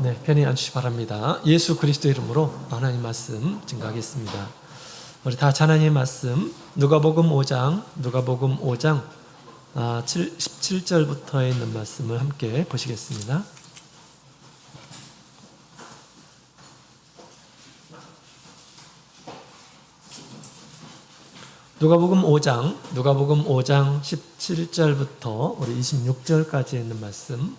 네, 편히 앉으시기 바랍니다. 예수 그리스도 이름으로 하나님 말씀 증거하겠습니다. 우리 다 같이 하나님의 말씀 누가복음 5장 17절부터 있는 말씀을 함께 보시겠습니다. 누가복음 5장 17절부터 우리 26절까지 있는 말씀.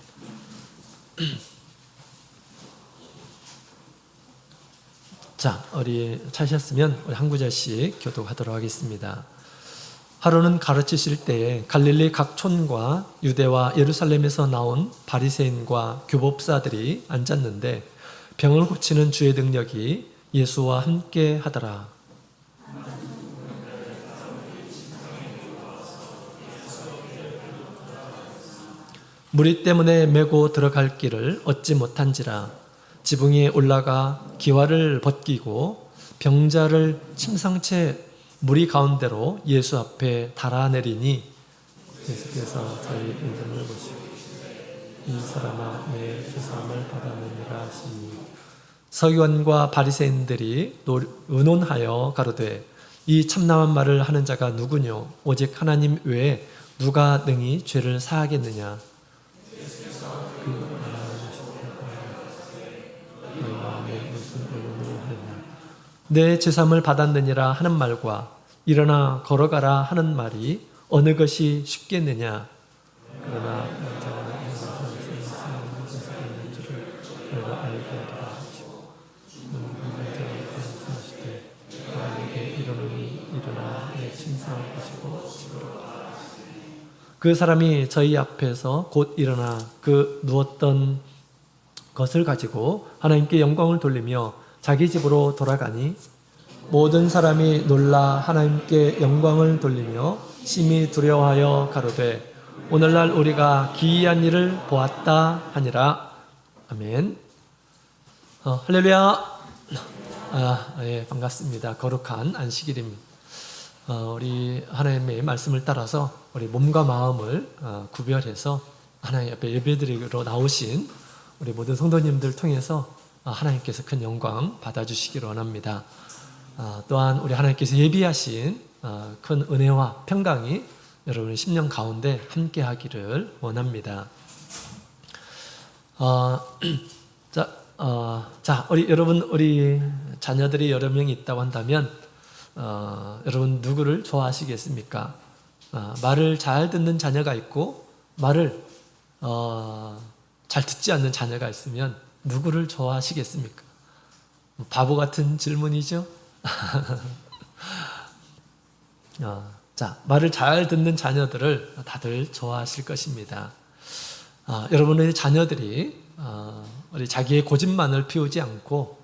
자, 우리 찾으셨으면 우리 한 구절씩 교독하도록 하겠습니다. 하루는 가르치실 때에 갈릴리 각 촌과 유대와 예루살렘에서 나온 바리새인과 교법사들이 앉았는데 병을 고치는 주의 능력이 예수와 함께 하더라. 무리 때문에 메고 들어갈 길을 얻지 못한지라 지붕에 올라가 기와를 벗기고 병자를 침상채 무리 가운데로 예수 앞에 달아내리니 예수께서 저희 믿음을 보시고 이 사람아 내 죄사함을 받았느니라 하시니 서기관과 바리새인들이 의논하여 가로되 이 참남한 말을 하는 자가 누구뇨 오직 하나님 외에 누가 능히 죄를 사하겠느냐. 내 죄사함을 받았느니라 하는 말과 일어나 걸어가라 하는 말이 어느 것이 쉽겠느냐. 그러나 그 사람이 저희 앞에서 곧 일어나 그 누웠던 것을 가지고 하나님께 영광을 돌리며 자기 집으로 돌아가니 모든 사람이 놀라 하나님께 영광을 돌리며 심히 두려워하여 가로되 오늘날 우리가 기이한 일을 보았다 하니라. 아멘. 할렐루야. 예, 반갑습니다. 거룩한 안식일입니다. 우리 하나님의 말씀을 따라서 우리 몸과 마음을 구별해서 하나님 앞에 예배드리러 나오신 우리 모든 성도님들 통해서 하나님께서 큰 영광 받아주시기를 원합니다. 또한 우리 하나님께서 예비하신 큰 은혜와 평강이 여러분의 심령 가운데 함께 하기를 원합니다. 자, 우리 자녀들이 여러 명이 있다고 한다면 여러분 누구를 좋아하시겠습니까? 말을 잘 듣는 자녀가 있고 말을 잘 듣지 않는 자녀가 있으면 누구를 좋아하시겠습니까? 바보 같은 질문이죠? 자, 말을 잘 듣는 자녀들을 다들 좋아하실 것입니다. 여러분의 자녀들이 우리 자기의 고집만을 피우지 않고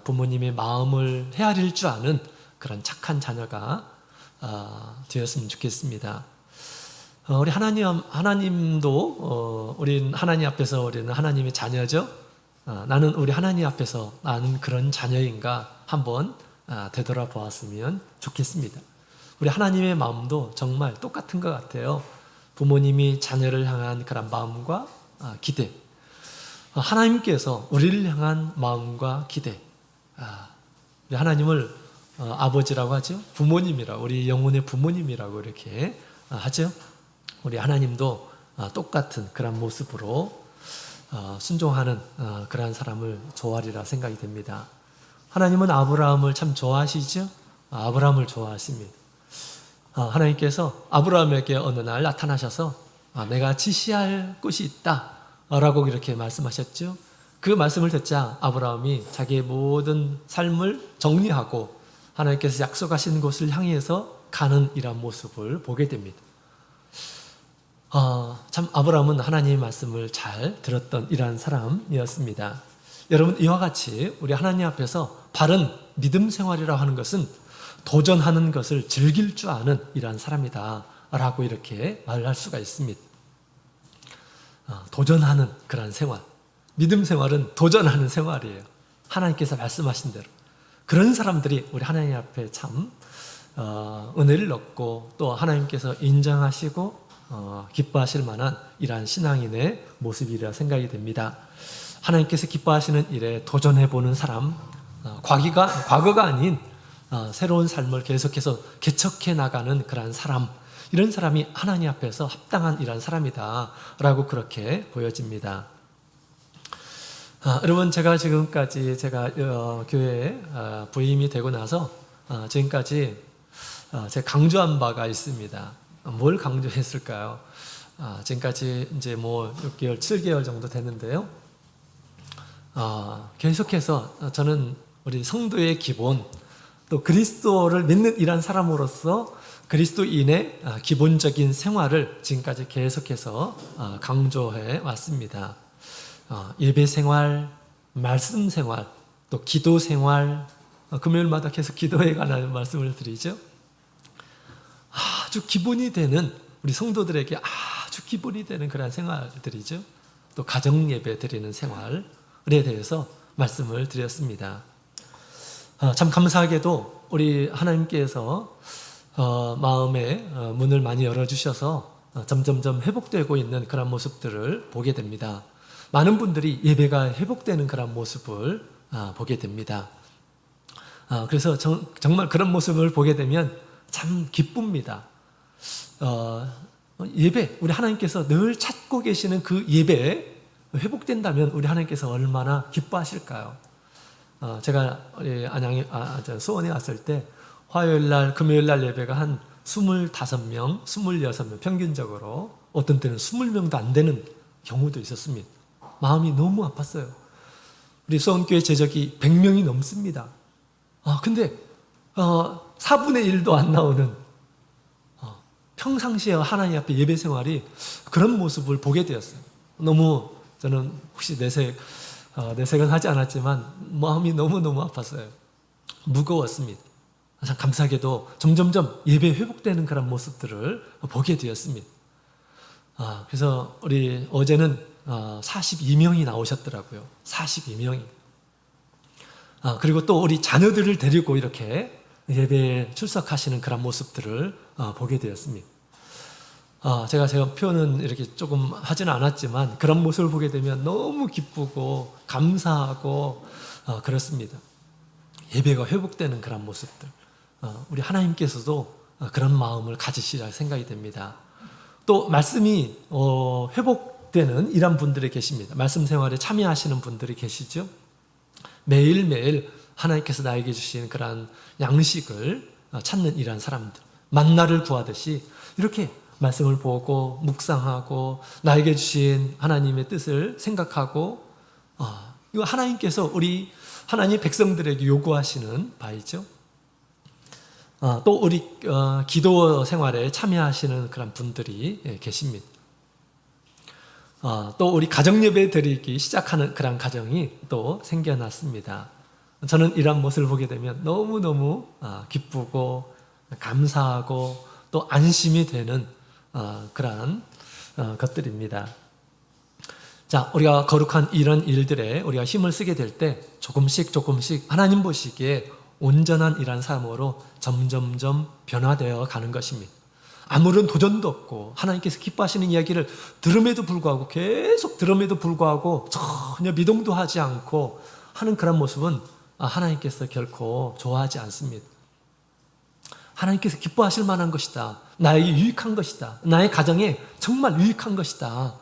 부모님의 마음을 헤아릴 줄 아는 그런 착한 자녀가 되었으면 좋겠습니다. 우리 하나님도 우리 하나님 앞에서 우리는 하나님의 자녀죠. 나는 우리 하나님 앞에서 나는 그런 자녀인가 한번 되돌아보았으면 좋겠습니다. 우리 하나님의 마음도 정말 똑같은 것 같아요. 부모님이 자녀를 향한 그런 마음과 기대, 하나님께서 우리를 향한 마음과 기대, 우리 하나님을 아버지라고 하죠. 부모님이라고, 우리 영혼의 부모님이라고 이렇게 하죠. 우리 하나님도 똑같은 그런 모습으로 순종하는 그러한 사람을 좋아하리라 생각이 됩니다. 하나님은 아브라함을 참 좋아하시죠? 아브라함을 좋아하십니다. 하나님께서 아브라함에게 어느 날 나타나셔서 내가 지시할 곳이 있다 라고 이렇게 말씀하셨죠. 그 말씀을 듣자 아브라함이 자기의 모든 삶을 정리하고 하나님께서 약속하신 곳을 향해서 가는 이런 모습을 보게 됩니다. 참 아브라함은 하나님의 말씀을 잘 들었던 이러한 사람이었습니다. 여러분, 이와 같이 우리 하나님 앞에서 바른 믿음 생활이라고 하는 것은 도전하는 것을 즐길 줄 아는 이러한 사람이다 라고 이렇게 말할 수가 있습니다. 도전하는 그런 생활, 믿음 생활은 도전하는 생활이에요. 하나님께서 말씀하신 대로. 그런 사람들이 우리 하나님 앞에 참 은혜를 얻고 또 하나님께서 인정하시고 기뻐하실 만한 이러한 신앙인의 모습이라 생각이 됩니다. 하나님께서 기뻐하시는 일에 도전해보는 사람, 과거가 아닌 새로운 삶을 계속해서 개척해 나가는 그러한 사람, 이런 사람이 하나님 앞에서 합당한 이런 사람이다 라고 그렇게 보여집니다. 여러분, 제가 지금까지 교회에 부임이 되고 나서 지금까지 제가 강조한 바가 있습니다. 뭘 강조했을까요? 지금까지 이제 6개월, 7개월 정도 됐는데요. 계속해서 저는 우리 성도의 기본, 또 그리스도를 믿는 이런 사람으로서 그리스도인의 기본적인 생활을 지금까지 계속해서 강조해 왔습니다. 예배 생활, 말씀 생활, 또 기도 생활, 금요일마다 계속 기도에 관한 말씀을 드리죠. 아주 기본이 되는, 우리 성도들에게 아주 기본이 되는 그런 생활들이죠. 또 가정 예배 드리는 생활에 대해서 말씀을 드렸습니다. 참 감사하게도 우리 하나님께서 마음의 문을 많이 열어주셔서 점점점 회복되고 있는 그런 모습들을 보게 됩니다. 많은 분들이 예배가 회복되는 그런 모습을 보게 됩니다. 그래서 정말 그런 모습을 보게 되면 참 기쁩니다. 예배, 우리 하나님께서 늘 찾고 계시는 그 예배 회복된다면 우리 하나님께서 얼마나 기뻐하실까요? 제가 수원에 왔을 때 화요일날, 금요일날 예배가 한 25명, 26명 평균적으로, 어떤 때는 20명도 안 되는 경우도 있었습니다. 마음이 너무 아팠어요. 우리 수원교회 제적이 100명이 넘습니다. 근데 4분의 1도 안 나오는 평상시에 하나님 앞에 예배 생활이 그런 모습을 보게 되었어요. 너무 저는 혹시 내색은 하지 않았지만 마음이 너무너무 아팠어요. 무거웠습니다. 참 감사하게도 점점점 예배 회복되는 그런 모습들을 보게 되었습니다. 그래서 우리 어제는 42명이 나오셨더라고요. 42명이. 그리고 또 우리 자녀들을 데리고 이렇게 예배에 출석하시는 그런 모습들을 보게 되었습니다. 제가 표현은 이렇게 조금 하지는 않았지만 그런 모습을 보게 되면 너무 기쁘고 감사하고 그렇습니다. 예배가 회복되는 그런 모습들. 우리 하나님께서도 그런 마음을 가지시라 생각이 됩니다. 또 말씀이 회복되는 이런 분들이 계십니다. 말씀 생활에 참여하시는 분들이 계시죠. 매일매일 하나님께서 나에게 주신 그런 양식을 찾는 이런 사람들, 만나를 구하듯이 이렇게 말씀을 보고 묵상하고 나에게 주신 하나님의 뜻을 생각하고, 이거 하나님께서 우리 하나님 백성들에게 요구하시는 바이죠. 또 우리 기도 생활에 참여하시는 그런 분들이 계십니다. 또 우리 가정 예배 드리기 시작하는 그런 가정이 또 생겨났습니다. 저는 이런 모습을 보게 되면 너무너무 기쁘고 감사하고 또 안심이 되는 그러한 것들입니다. 자, 우리가 거룩한 이런 일들에 우리가 힘을 쓰게 될 때 조금씩 하나님 보시기에 온전한 이런 삶으로 점점점 변화되어 가는 것입니다. 아무런 도전도 없고 하나님께서 기뻐하시는 이야기를 들음에도 불구하고, 계속 들음에도 불구하고 전혀 미동도 하지 않고 하는 그런 모습은 하나님께서 결코 좋아하지 않습니다. 하나님께서 기뻐하실 만한 것이다. 나에게 유익한 것이다. 나의 가정에 정말 유익한 것이다.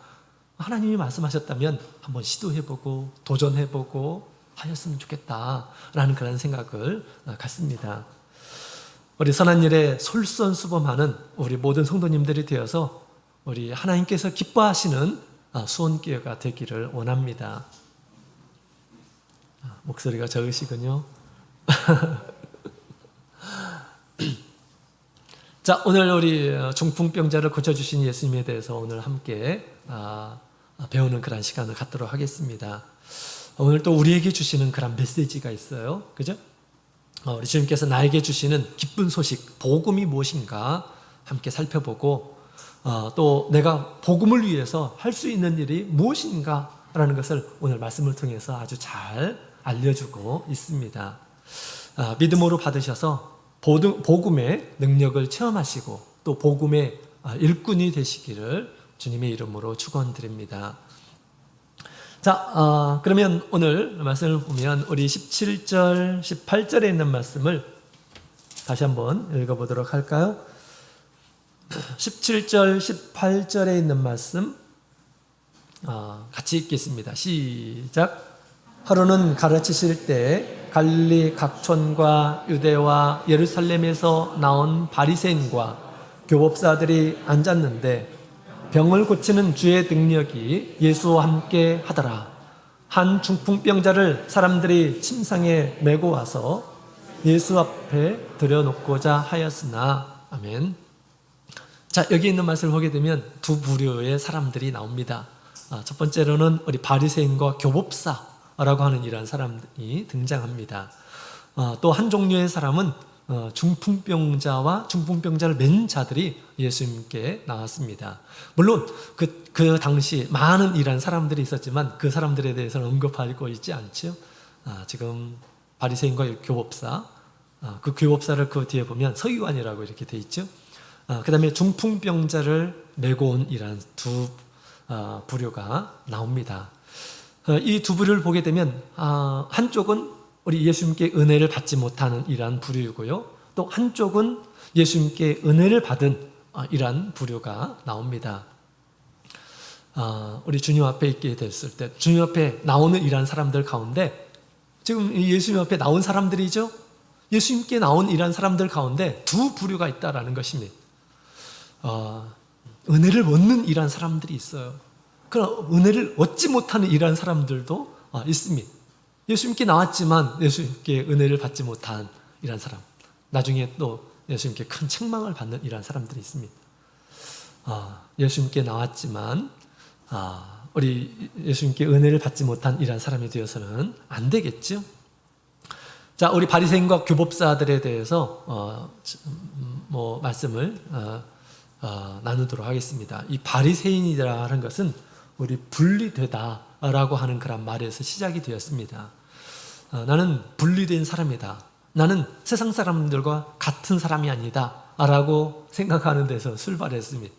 하나님이 말씀하셨다면 한번 시도해보고 도전해보고 하였으면 좋겠다라는 그런 생각을 갖습니다. 우리 선한 일에 솔선수범하는 우리 모든 성도님들이 되어서 우리 하나님께서 기뻐하시는 수원교회가 되기를 원합니다. 목소리가 적으시군요. 자, 오늘 우리 중풍병자를 고쳐주신 예수님에 대해서 오늘 함께 배우는 그런 시간을 갖도록 하겠습니다. 오늘 또 우리에게 주시는 그런 메시지가 있어요. 그죠? 우리 주님께서 나에게 주시는 기쁜 소식, 복음이 무엇인가 함께 살펴보고, 또 내가 복음을 위해서 할 수 있는 일이 무엇인가 라는 것을 오늘 말씀을 통해서 아주 잘 알려주고 있습니다. 믿음으로 받으셔서 복음의 능력을 체험하시고 또 복음의 일꾼이 되시기를 주님의 이름으로 축원드립니다. 자, 그러면 오늘 말씀을 보면 우리 17절, 18절에 있는 말씀을 다시 한번 읽어보도록 할까요? 17절, 18절에 있는 말씀 같이 읽겠습니다. 시작. 하루는 가르치실 때 갈릴리 각촌과 유대와 예루살렘에서 나온 바리새인과 교법사들이 앉았는데 병을 고치는 주의 능력이 예수와 함께 하더라. 한 중풍병자를 사람들이 침상에 메고 와서 예수 앞에 들여놓고자 하였으나. 아멘. 자, 여기 있는 말씀을 보게 되면 두 부류의 사람들이 나옵니다. 첫 번째로는 우리 바리새인과 교법사라고 하는 이러한 사람이 등장합니다. 또 한 종류의 사람은 중풍병자와 중풍병자를 맨 자들이 예수님께 나왔습니다. 물론 그 당시 많은 이러한 사람들이 있었지만 그 사람들에 대해서는 언급하고 있지 않죠. 지금 바리새인과 교법사, 그 교법사를 그 뒤에 보면 서기관이라고 이렇게 돼 있죠. 그 다음에 중풍병자를 메고 온 이러한 두 부류가 나옵니다. 이 두 부류를 보게 되면 한쪽은 우리 예수님께 은혜를 받지 못하는 이러한 부류이고요. 또 한쪽은 예수님께 은혜를 받은 이러한 부류가 나옵니다. 우리 주님 앞에 있게 됐을 때 주님 앞에 나오는 이러한 사람들 가운데 지금 예수님 앞에 나온 사람들이죠. 예수님께 나온 이러한 사람들 가운데 두 부류가 있다라는 것입니다. 은혜를 얻는 이러한 사람들이 있어요. 그럼 은혜를 얻지 못하는 이러한 사람들도 있습니다. 예수님께 나왔지만 예수님께 은혜를 받지 못한 이러한 사람, 나중에 또 예수님께 큰 책망을 받는 이러한 사람들이 있습니다. 예수님께 나왔지만 우리 예수님께 은혜를 받지 못한 이러한 사람이 되어서는 안 되겠죠. 자, 우리 바리새인과 교법사들에 대해서 말씀을 나누도록 하겠습니다. 이 바리새인이라는 것은 우리 분리되다라고 하는 그런 말에서 시작이 되었습니다. 나는 분리된 사람이다. 나는 세상 사람들과 같은 사람이 아니다 라고 생각하는 데서 출발했습니다.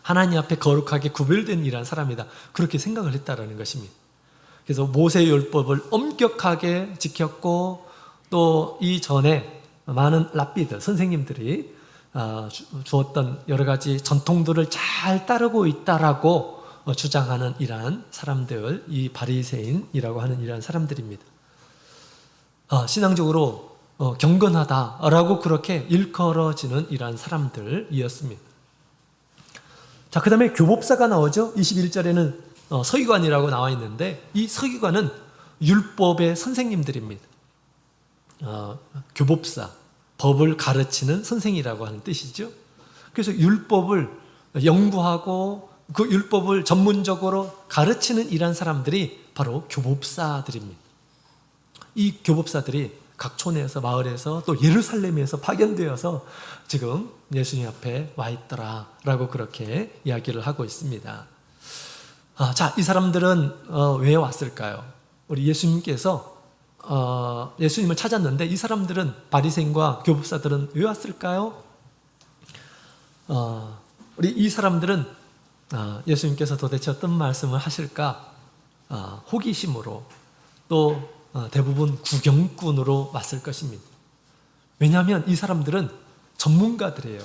하나님 앞에 거룩하게 구별된 이란 사람이다. 그렇게 생각을 했다라는 것입니다. 그래서 모세율법을 엄격하게 지켰고 또 이전에 많은 랍비들, 선생님들이 주었던 여러 가지 전통들을 잘 따르고 있다라고 주장하는 이러한 사람들, 이 바리새인이라고 하는 이러한 사람들입니다. 신앙적으로 경건하다라고 그렇게 일컬어지는 이러한 사람들이었습니다. 자, 그 다음에 교법사가 나오죠. 21절에는 서기관이라고 나와 있는데 이 서기관은 율법의 선생님들입니다. 교법사, 법을 가르치는 선생이라고 하는 뜻이죠. 그래서 율법을 연구하고 그 율법을 전문적으로 가르치는 이러한 사람들이 바로 교법사들입니다. 이 교법사들이 각 촌에서 마을에서 또 예루살렘에서 파견되어서 지금 예수님 앞에 와 있더라라고 그렇게 이야기를 하고 있습니다. 자, 이 사람들은 왜 왔을까요? 우리 예수님께서 예수님을 찾았는데 이 사람들은 바리새인과 교법사들은 왜 왔을까요? 우리 이 사람들은 예수님께서 도대체 어떤 말씀을 하실까 호기심으로 또 대부분 구경꾼으로 왔을 것입니다. 왜냐하면 이 사람들은 전문가들이에요.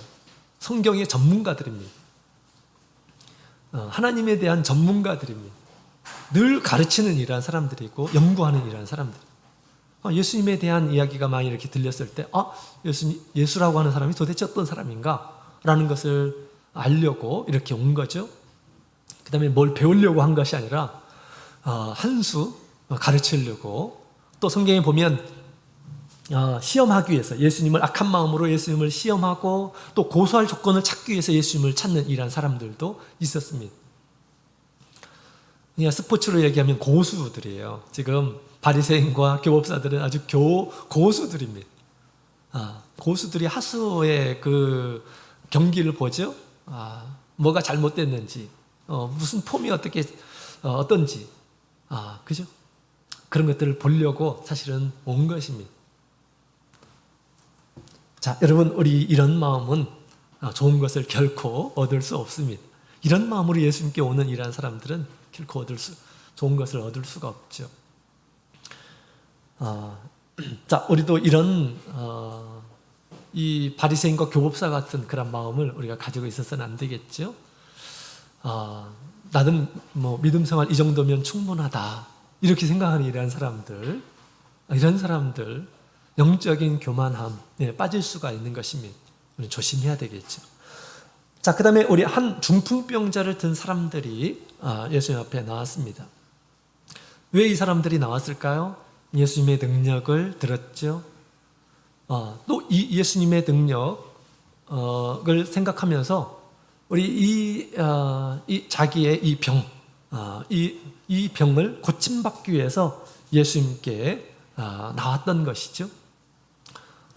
성경의 전문가들입니다. 하나님에 대한 전문가들입니다. 늘 가르치는 이러한 사람들이고 연구하는 이러한 사람들. 예수님에 대한 이야기가 많이 이렇게 들렸을 때 예수라고 하는 사람이 도대체 어떤 사람인가? 라는 것을 알려고 이렇게 온 거죠. 그 다음에 뭘 배우려고 한 것이 아니라 한 수 가르치려고, 또 성경에 보면 시험하기 위해서 예수님을 악한 마음으로 예수님을 시험하고 또 고소할 조건을 찾기 위해서 예수님을 찾는 이러한 사람들도 있었습니다. 그냥 스포츠로 얘기하면 고수들이에요. 지금 바리새인과 교법사들은 아주 고수들입니다. 고수들이 하수의 그 경기를 보죠. 뭐가 잘못됐는지, 무슨 폼이 어떤지, 그죠? 그런 것들을 보려고 사실은 온 것입니다. 자, 여러분, 우리 이런 마음은 좋은 것을 결코 얻을 수 없습니다. 이런 마음으로 예수님께 오는 이러한 사람들은 결코 얻을 수 좋은 것을 얻을 수가 없죠. 자, 우리도 이런 이 바리새인과 교법사 같은 그런 마음을 우리가 가지고 있어서는 안 되겠죠. 나는 뭐 믿음 생활 이 정도면 충분하다 이렇게 생각하는 이런 사람들 영적인 교만함에 빠질 수가 있는 것입니다. 우리는 조심해야 되겠죠. 자, 그 다음에 우리 한 중풍병자를 든 사람들이 예수님 앞에 나왔습니다. 왜 이 사람들이 나왔을까요? 예수님의 능력을 들었죠. 또 이 예수님의 능력을 생각하면서 우리 이 자기의 이 병, 이 병을 고침받기 위해서 예수님께 나왔던 것이죠.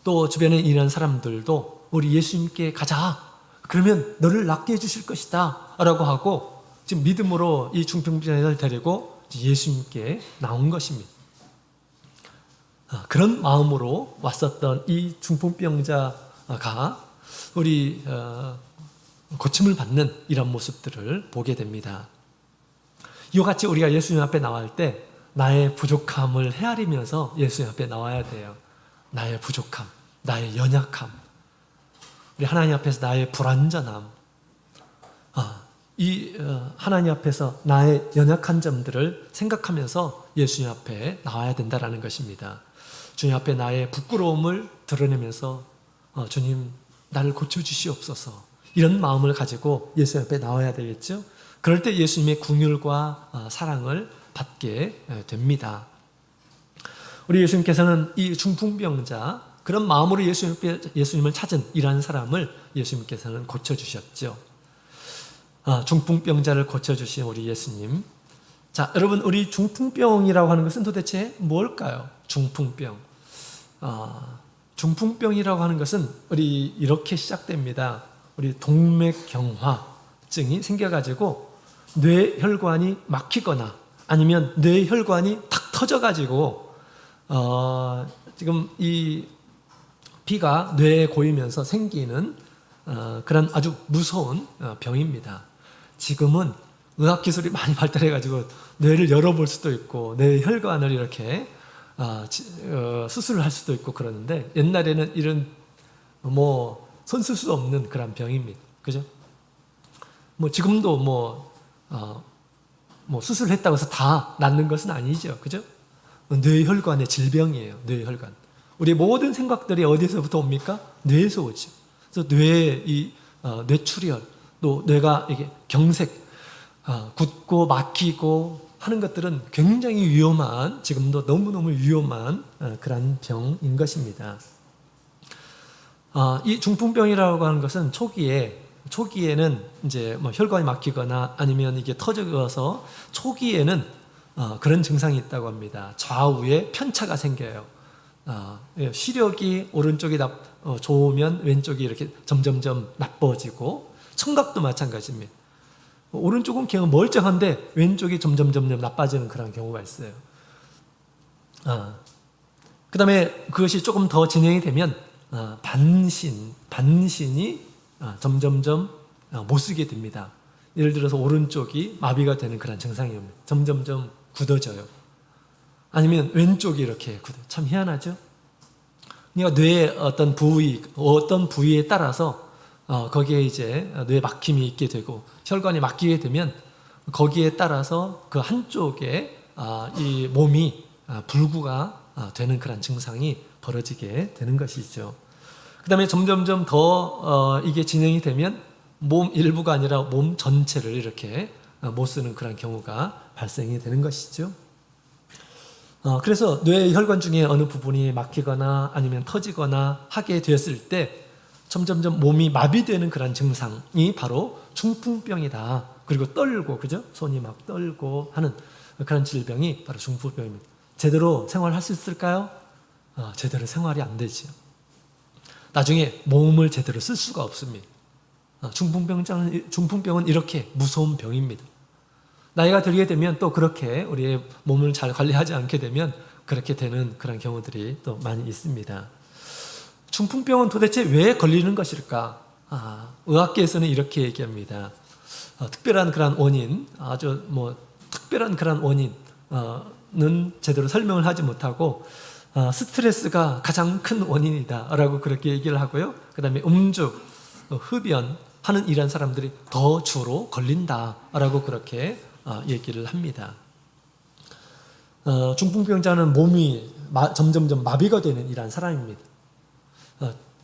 또 주변에 있는 사람들도 우리 예수님께 가자. 그러면 너를 낫게 해주실 것이다. 라고 하고 지금 믿음으로 이 중풍병자를 데리고 예수님께 나온 것입니다. 그런 마음으로 왔었던 이 중풍병자가 우리 고침을 받는 이런 모습들을 보게 됩니다. 이와 같이 우리가 예수님 앞에 나올 때 나의 부족함을 헤아리면서 예수님 앞에 나와야 돼요. 나의 부족함, 나의 연약함, 우리 하나님 앞에서 나의 불완전함, 하나님 앞에서 나의 연약한 점들을 생각하면서 예수님 앞에 나와야 된다는 것입니다. 주님 앞에 나의 부끄러움을 드러내면서 주님 나를 고쳐주시옵소서 이런 마음을 가지고 예수님 앞에 나와야 되겠죠. 그럴 때 예수님의 긍휼과 사랑을 받게 됩니다. 우리 예수님께서는 이 중풍병자 그런 마음으로 예수님을 찾은 이러한 사람을 예수님께서는 고쳐주셨죠. 중풍병자를 고쳐주신 우리 예수님. 자, 여러분 우리 중풍병이라고 하는 것은 도대체 뭘까요? 중풍병. 중풍병이라고 하는 것은 우리 이렇게 시작됩니다. 우리 동맥경화증이 생겨가지고 뇌혈관이 막히거나 아니면 뇌혈관이 탁 터져가지고 지금 이 피가 뇌에 고이면서 생기는 그런 아주 무서운 병입니다. 지금은 의학기술이 많이 발달해가지고 뇌를 열어볼 수도 있고 뇌혈관을 이렇게 수술을 할 수도 있고 그러는데 옛날에는 이런 손 쓸 수 없는 그런 병입니다. 그죠? 지금도 수술을 했다고 해서 다 낫는 것은 아니죠. 그죠? 뇌혈관의 질병이에요. 뇌혈관. 우리 모든 생각들이 어디서부터 옵니까? 뇌에서 오죠. 그래서 뇌의 뇌출혈, 또 뇌가 이게 경색, 굳고 막히고 하는 것들은 굉장히 위험한, 지금도 너무너무 위험한 그런 병인 것입니다. 이 중풍병이라고 하는 것은 초기에는 이제 혈관이 막히거나 아니면 이게 터져서 초기에는 그런 증상이 있다고 합니다. 좌우에 편차가 생겨요. 시력이 오른쪽이 좋으면 왼쪽이 이렇게 점점점 나빠지고 청각도 마찬가지입니다. 오른쪽은 그냥 멀쩡한데 왼쪽이 점점 나빠지는 그런 경우가 있어요. 그 다음에 그것이 조금 더 진행이 되면 반신이 점점점 못 쓰게 됩니다. 예를 들어서 오른쪽이 마비가 되는 그런 증상이 옵니다. 점점점 굳어져요. 아니면 왼쪽이 이렇게 굳어요. 참 희한하죠? 그러니까 뇌의 어떤 부위에 따라서 거기에 이제 뇌 막힘이 있게 되고 혈관이 막히게 되면 거기에 따라서 그 한쪽에 이 몸이 불구가 되는 그런 증상이 벌어지게 되는 것이죠. 그 다음에 점점점 더 이게 진행이 되면 몸 일부가 아니라 몸 전체를 이렇게 못 쓰는 그런 경우가 발생이 되는 것이죠. 그래서 뇌 혈관 중에 어느 부분이 막히거나 아니면 터지거나 하게 되었을 때 점점점 몸이 마비되는 그런 증상이 바로 중풍병이다. 그리고 떨고, 그죠? 손이 막 떨고 하는 그런 질병이 바로 중풍병입니다. 제대로 생활할 수 있을까요? 제대로 생활이 안 되죠. 나중에 몸을 제대로 쓸 수가 없습니다. 중풍병은 이렇게 무서운 병입니다. 나이가 들게 되면 또 그렇게 우리의 몸을 잘 관리하지 않게 되면 그렇게 되는 그런 경우들이 또 많이 있습니다. 중풍병은 도대체 왜 걸리는 것일까? 의학계에서는 이렇게 얘기합니다. 특별한 그런 원인, 아주 특별한 그런 원인은 제대로 설명을 하지 못하고 스트레스가 가장 큰 원인이다라고 그렇게 얘기를 하고요. 그 다음에 음주, 흡연 하는 이런 사람들이 더 주로 걸린다라고 그렇게 얘기를 합니다. 중풍병자는 몸이 점점점 마비가 되는 이러한 사람입니다.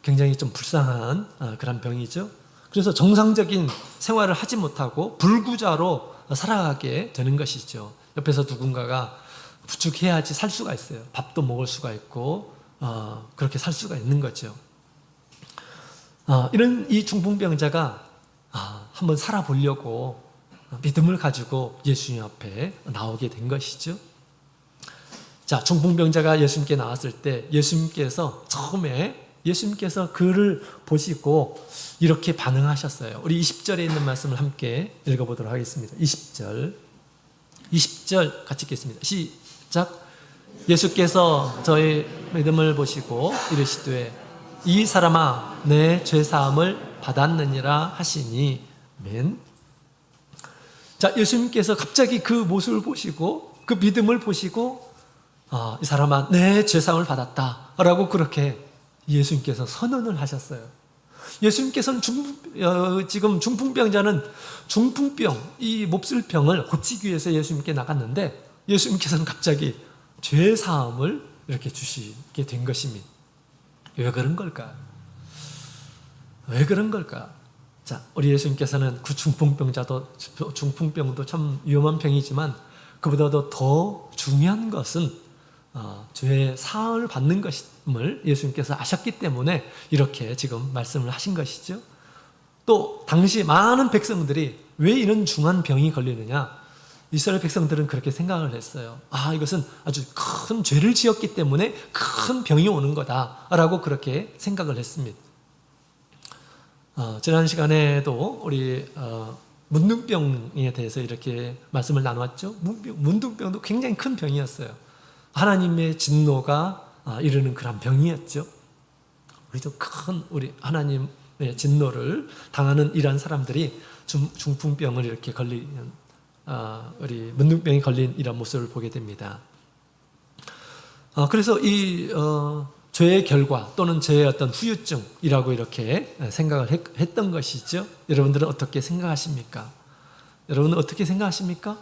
굉장히 좀 불쌍한 그런 병이죠. 그래서 정상적인 생활을 하지 못하고 불구자로 살아가게 되는 것이죠. 옆에서 누군가가 부축해야지 살 수가 있어요. 밥도 먹을 수가 있고 그렇게 살 수가 있는 거죠. 이런 이 중풍병자가 한번 살아보려고 믿음을 가지고 예수님 앞에 나오게 된 것이죠. 자, 중풍병자가 예수님께 나왔을 때 예수님께서 처음에 그를 보시고 이렇게 반응하셨어요. 우리 20절에 있는 말씀을 함께 읽어보도록 하겠습니다. 20절 같이 읽겠습니다. 시작. 예수께서 저의 믿음을 보시고 이르시되 이 사람아 내 죄사함을 받았느니라 하시니 아멘. 자, 예수님께서 갑자기 그 모습을 보시고 그 믿음을 보시고 이 사람아 내 죄사함을 받았다 라고 그렇게 예수님께서 선언을 하셨어요. 예수님께서는 지금 중풍병자는 중풍병, 이 몹쓸병을 고치기 위해서 예수님께 나갔는데 예수님께서는 갑자기 죄사함을 이렇게 주시게 된 것입니다. 왜 그런 걸까? 왜 그런 걸까? 자, 우리 예수님께서는 그 중풍병도 참 위험한 병이지만 그보다도 더 중요한 것은 죄의 사함을 받는 것임을 예수님께서 아셨기 때문에 이렇게 지금 말씀을 하신 것이죠. 또 당시 많은 백성들이 왜 이런 중한 병이 걸리느냐? 이스라엘 백성들은 그렇게 생각을 했어요. 이것은 아주 큰 죄를 지었기 때문에 큰 병이 오는 거다라고 그렇게 생각을 했습니다. 지난 시간에도 우리 문둥병에 대해서 이렇게 말씀을 나눴죠. 문둥병도 굉장히 큰 병이었어요. 하나님의 진노가 이르는 그런 병이었죠. 우리도 우리 하나님의 진노를 당하는 이러한 사람들이 중풍병을 이렇게 걸리는 우리 문둥병이 걸린 이런 모습을 보게 됩니다. 그래서 이 죄의 결과 또는 죄의 어떤 후유증이라고 이렇게 생각을 했던 것이죠. 여러분들은 어떻게 생각하십니까? 여러분은 어떻게 생각하십니까?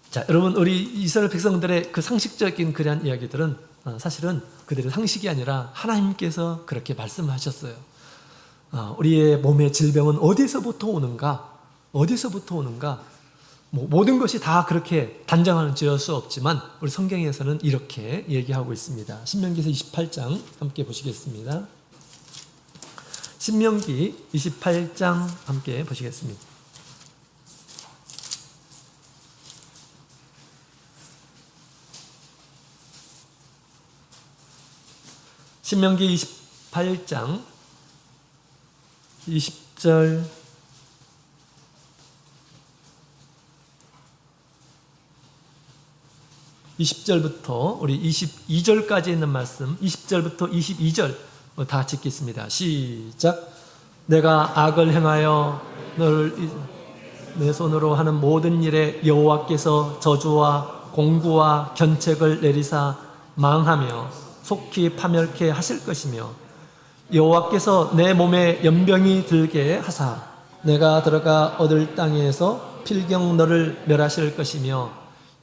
자, 여러분, 우리 이스라엘 백성들의 그 상식적인 그러한 이야기들은 사실은 그들의 상식이 아니라 하나님께서 그렇게 말씀하셨어요. 우리의 몸의 질병은 어디서부터 오는가? 모든 것이 다 그렇게 단정을 지을 수 없지만 우리 성경에서는 이렇게 얘기하고 있습니다. 신명기서 28장 함께 보시겠습니다. 신명기 28장 함께 보시겠습니다. 신명기 28장 20절 20절부터 우리 22절까지 있는 말씀 20절부터 22절 다 같이 읽겠습니다. 시작. 내가 악을 행하여 너를 내 손으로 하는 모든 일에 여호와께서 저주와 공구와 견책을 내리사 망하며 속히 파멸케 하실 것이며 여호와께서 내 몸에 연병이 들게 하사 내가 들어가 얻을 땅에서 필경 너를 멸하실 것이며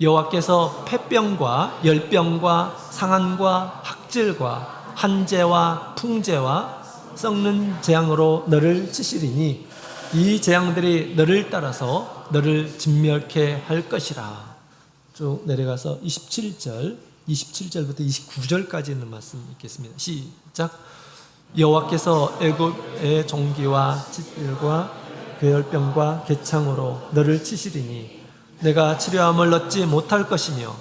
여호와께서 폐병과 열병과 상한과 학질과 한재와 풍재와 썩는 재앙으로 너를 치시리니 이 재앙들이 너를 따라서 너를 진멸케 할 것이라. 쭉 내려가서 27절부터 29절까지 있는 말씀 읽겠습니다. 시작. 여호와께서 애굽의 종기와 찌질과 괴혈병과 개창으로 너를 치시리니 내가 치료함을 얻지 못할 것이며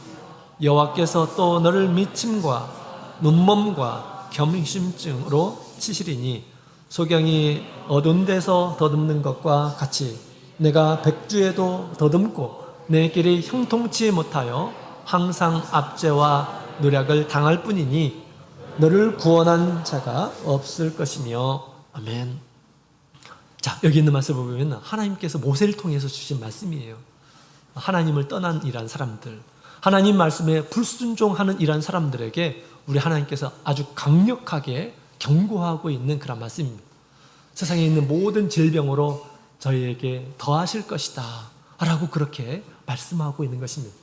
여호와께서 또 너를 미침과 눈멈과 겸심증으로 치시리니 소경이 어두운 데서 더듬는 것과 같이 내가 백주에도 더듬고 내 길이 형통치 못하여 항상 압제와 노력을 당할 뿐이니 너를 구원한 자가 없을 것이며 아멘. 자, 여기 있는 말씀 보면 하나님께서 모세를 통해서 주신 말씀이에요. 하나님을 떠난 이란 사람들, 하나님 말씀에 불순종하는 이란 사람들에게 우리 하나님께서 아주 강력하게 경고하고 있는 그런 말씀입니다. 세상에 있는 모든 질병으로 저희에게 더하실 것이다 라고 그렇게 말씀하고 있는 것입니다.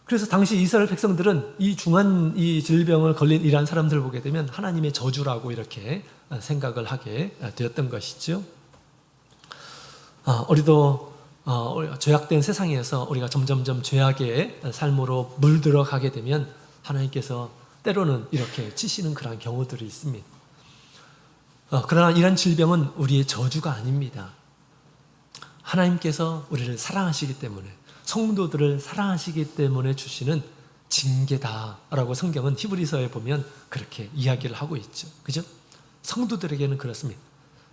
그래서 당시 이스라엘 백성들은 이 중한 이 질병을 걸린 이란 사람들을 보게 되면 하나님의 저주라고 이렇게 생각을 하게 되었던 것이죠. 우리도 죄악된 세상에서 우리가 점점점 죄악의 삶으로 물들어가게 되면 하나님께서 때로는 이렇게 치시는 그런 경우들이 있습니다. 그러나 이런 질병은 우리의 저주가 아닙니다. 하나님께서 우리를 사랑하시기 때문에, 성도들을 사랑하시기 때문에 주시는 징계다라고 성경은 히브리서에 보면 그렇게 이야기를 하고 있죠. 그죠? 성도들에게는 그렇습니다.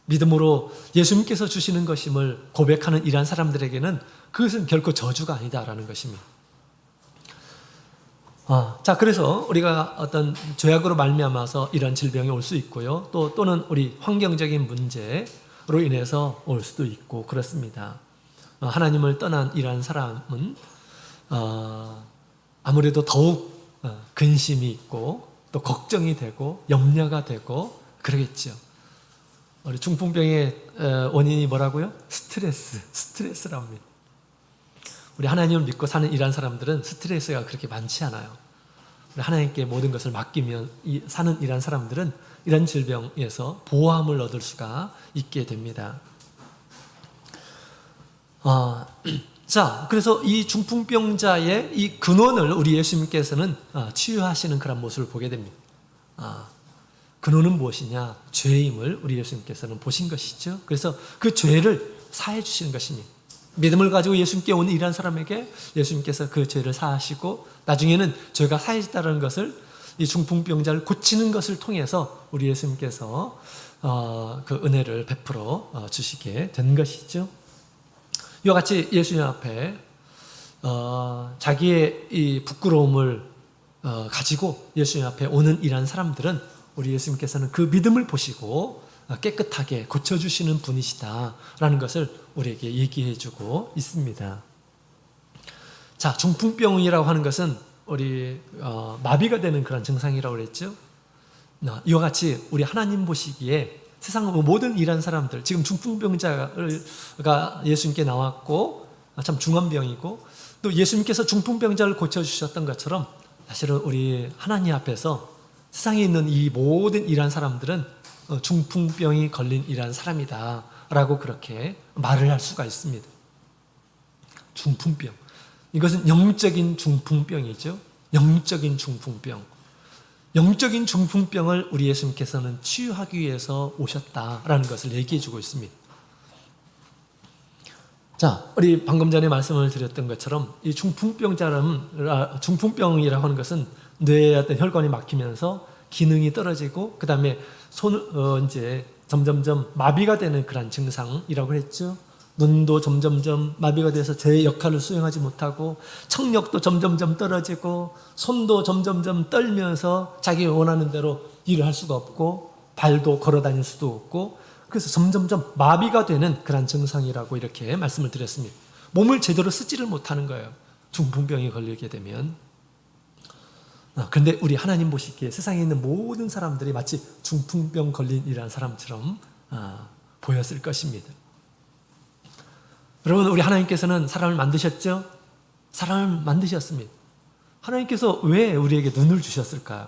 믿음으로 예수님께서 주시는 것임을 고백하는 이러한 사람들에게는 그것은 결코 저주가 아니다라는 것입니다. 자, 그래서 우리가 어떤 죄악으로 말미암아서 이런 질병이 올 수 있고요. 또는 우리 환경적인 문제로 인해서 올 수도 있고 그렇습니다. 하나님을 떠난 이러한 사람은 아무래도 더욱 근심이 있고 또 걱정이 되고 염려가 되고 그러겠죠. 우리 중풍병의 원인이 뭐라고요? 스트레스랍니다. 우리 하나님을 믿고 사는 이러한 사람들은 스트레스가 그렇게 많지 않아요. 우리 하나님께 모든 것을 맡기면 사는 이러한 사람들은 이런 질병에서 보호함을 얻을 수가 있게 됩니다. 자, 그래서 이 중풍병자의 이 근원을 우리 예수님께서는 치유하시는 그런 모습을 보게 됩니다. 근원은 무엇이냐? 죄임을 우리 예수님께서는 보신 것이죠. 그래서 그 죄를 사해 주시는 것입니다. 믿음을 가지고 예수님께 오는 이러한 사람에게 예수님께서 그 죄를 사하시고 나중에는 죄가 사해졌다는 것을 이 중풍병자를 고치는 것을 통해서 우리 예수님께서 그 은혜를 베풀어 주시게 된 것이죠. 이와 같이 예수님 앞에 자기의 이 부끄러움을 가지고 예수님 앞에 오는 이러한 사람들은 우리 예수님께서는 그 믿음을 보시고 깨끗하게 고쳐주시는 분이시다라는 것을 우리에게 얘기해주고 있습니다. 자, 중풍병이라고 하는 것은 우리 마비가 되는 그런 증상이라고 그랬죠. 이와 같이 우리 하나님 보시기에 세상 모든 이런 사람들, 지금 중풍병자가 예수님께 나왔고 참 중한 병이고 또 예수님께서 중풍병자를 고쳐주셨던 것처럼 사실은 우리 하나님 앞에서 세상에 있는 이 모든 이러한 사람들은 중풍병이 걸린 이러한 사람이다 라고 그렇게 말을 할 수가 있습니다. 중풍병, 이것은 영적인 중풍병이죠. 영적인 중풍병. 영적인 중풍병을 우리 예수님께서는 치유하기 위해서 오셨다라는 것을 얘기해 주고 있습니다. 자, 우리 방금 전에 말씀을 드렸던 것처럼 이 중풍병이라고 하는 것은 뇌의 어떤 혈관이 막히면서 기능이 떨어지고 그 다음에 이제 점점점 마비가 되는 그런 증상이라고 했죠. 눈도 점점점 마비가 돼서 제 역할을 수행하지 못하고 청력도 점점점 떨어지고 손도 점점점 떨면서 자기 원하는 대로 일을 할 수가 없고 발도 걸어 다닐 수도 없고 그래서 점점점 마비가 되는 그런 증상이라고 이렇게 말씀을 드렸습니다. 몸을 제대로 쓰지를 못하는 거예요. 중풍병이 걸리게 되면. 그런데 우리 하나님 보시기에 세상에 있는 모든 사람들이 마치 중풍병 걸린 이라는 사람처럼 보였을 것입니다. 여러분, 우리 하나님께서는 사람을 만드셨죠? 사람을 만드셨습니다. 하나님께서 왜 우리에게 눈을 주셨을까요?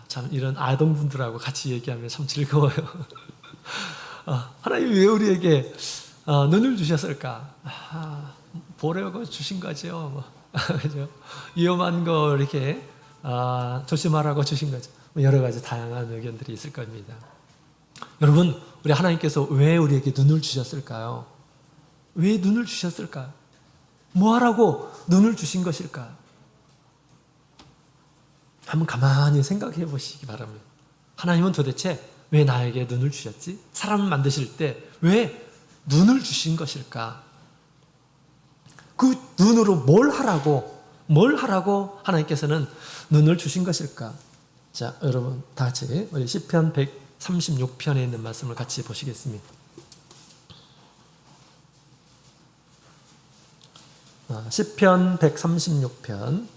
참 이런 아동분들하고 같이 얘기하면 참 즐거워요. 하나님이 왜 우리에게 눈을 주셨을까? 보려고 주신 거죠. 그죠? 위험한 거 이렇게 조심하라고 주신 거죠. 여러 가지 다양한 의견들이 있을 겁니다. 여러분, 우리 하나님께서 왜 우리에게 눈을 주셨을까요? 왜 눈을 주셨을까요? 뭐 하라고 눈을 주신 것일까요? 한번 가만히 생각해 보시기 바랍니다. 하나님은 도대체 왜 나에게 눈을 주셨지? 사람을 만드실 때 왜 눈을 주신 것일까? 그 눈으로 뭘 하라고 하나님께서는 눈을 주신 것일까? 자, 여러분 다 같이 우리 시편 136편에 있는 말씀을 같이 보시겠습니다. 시편 136편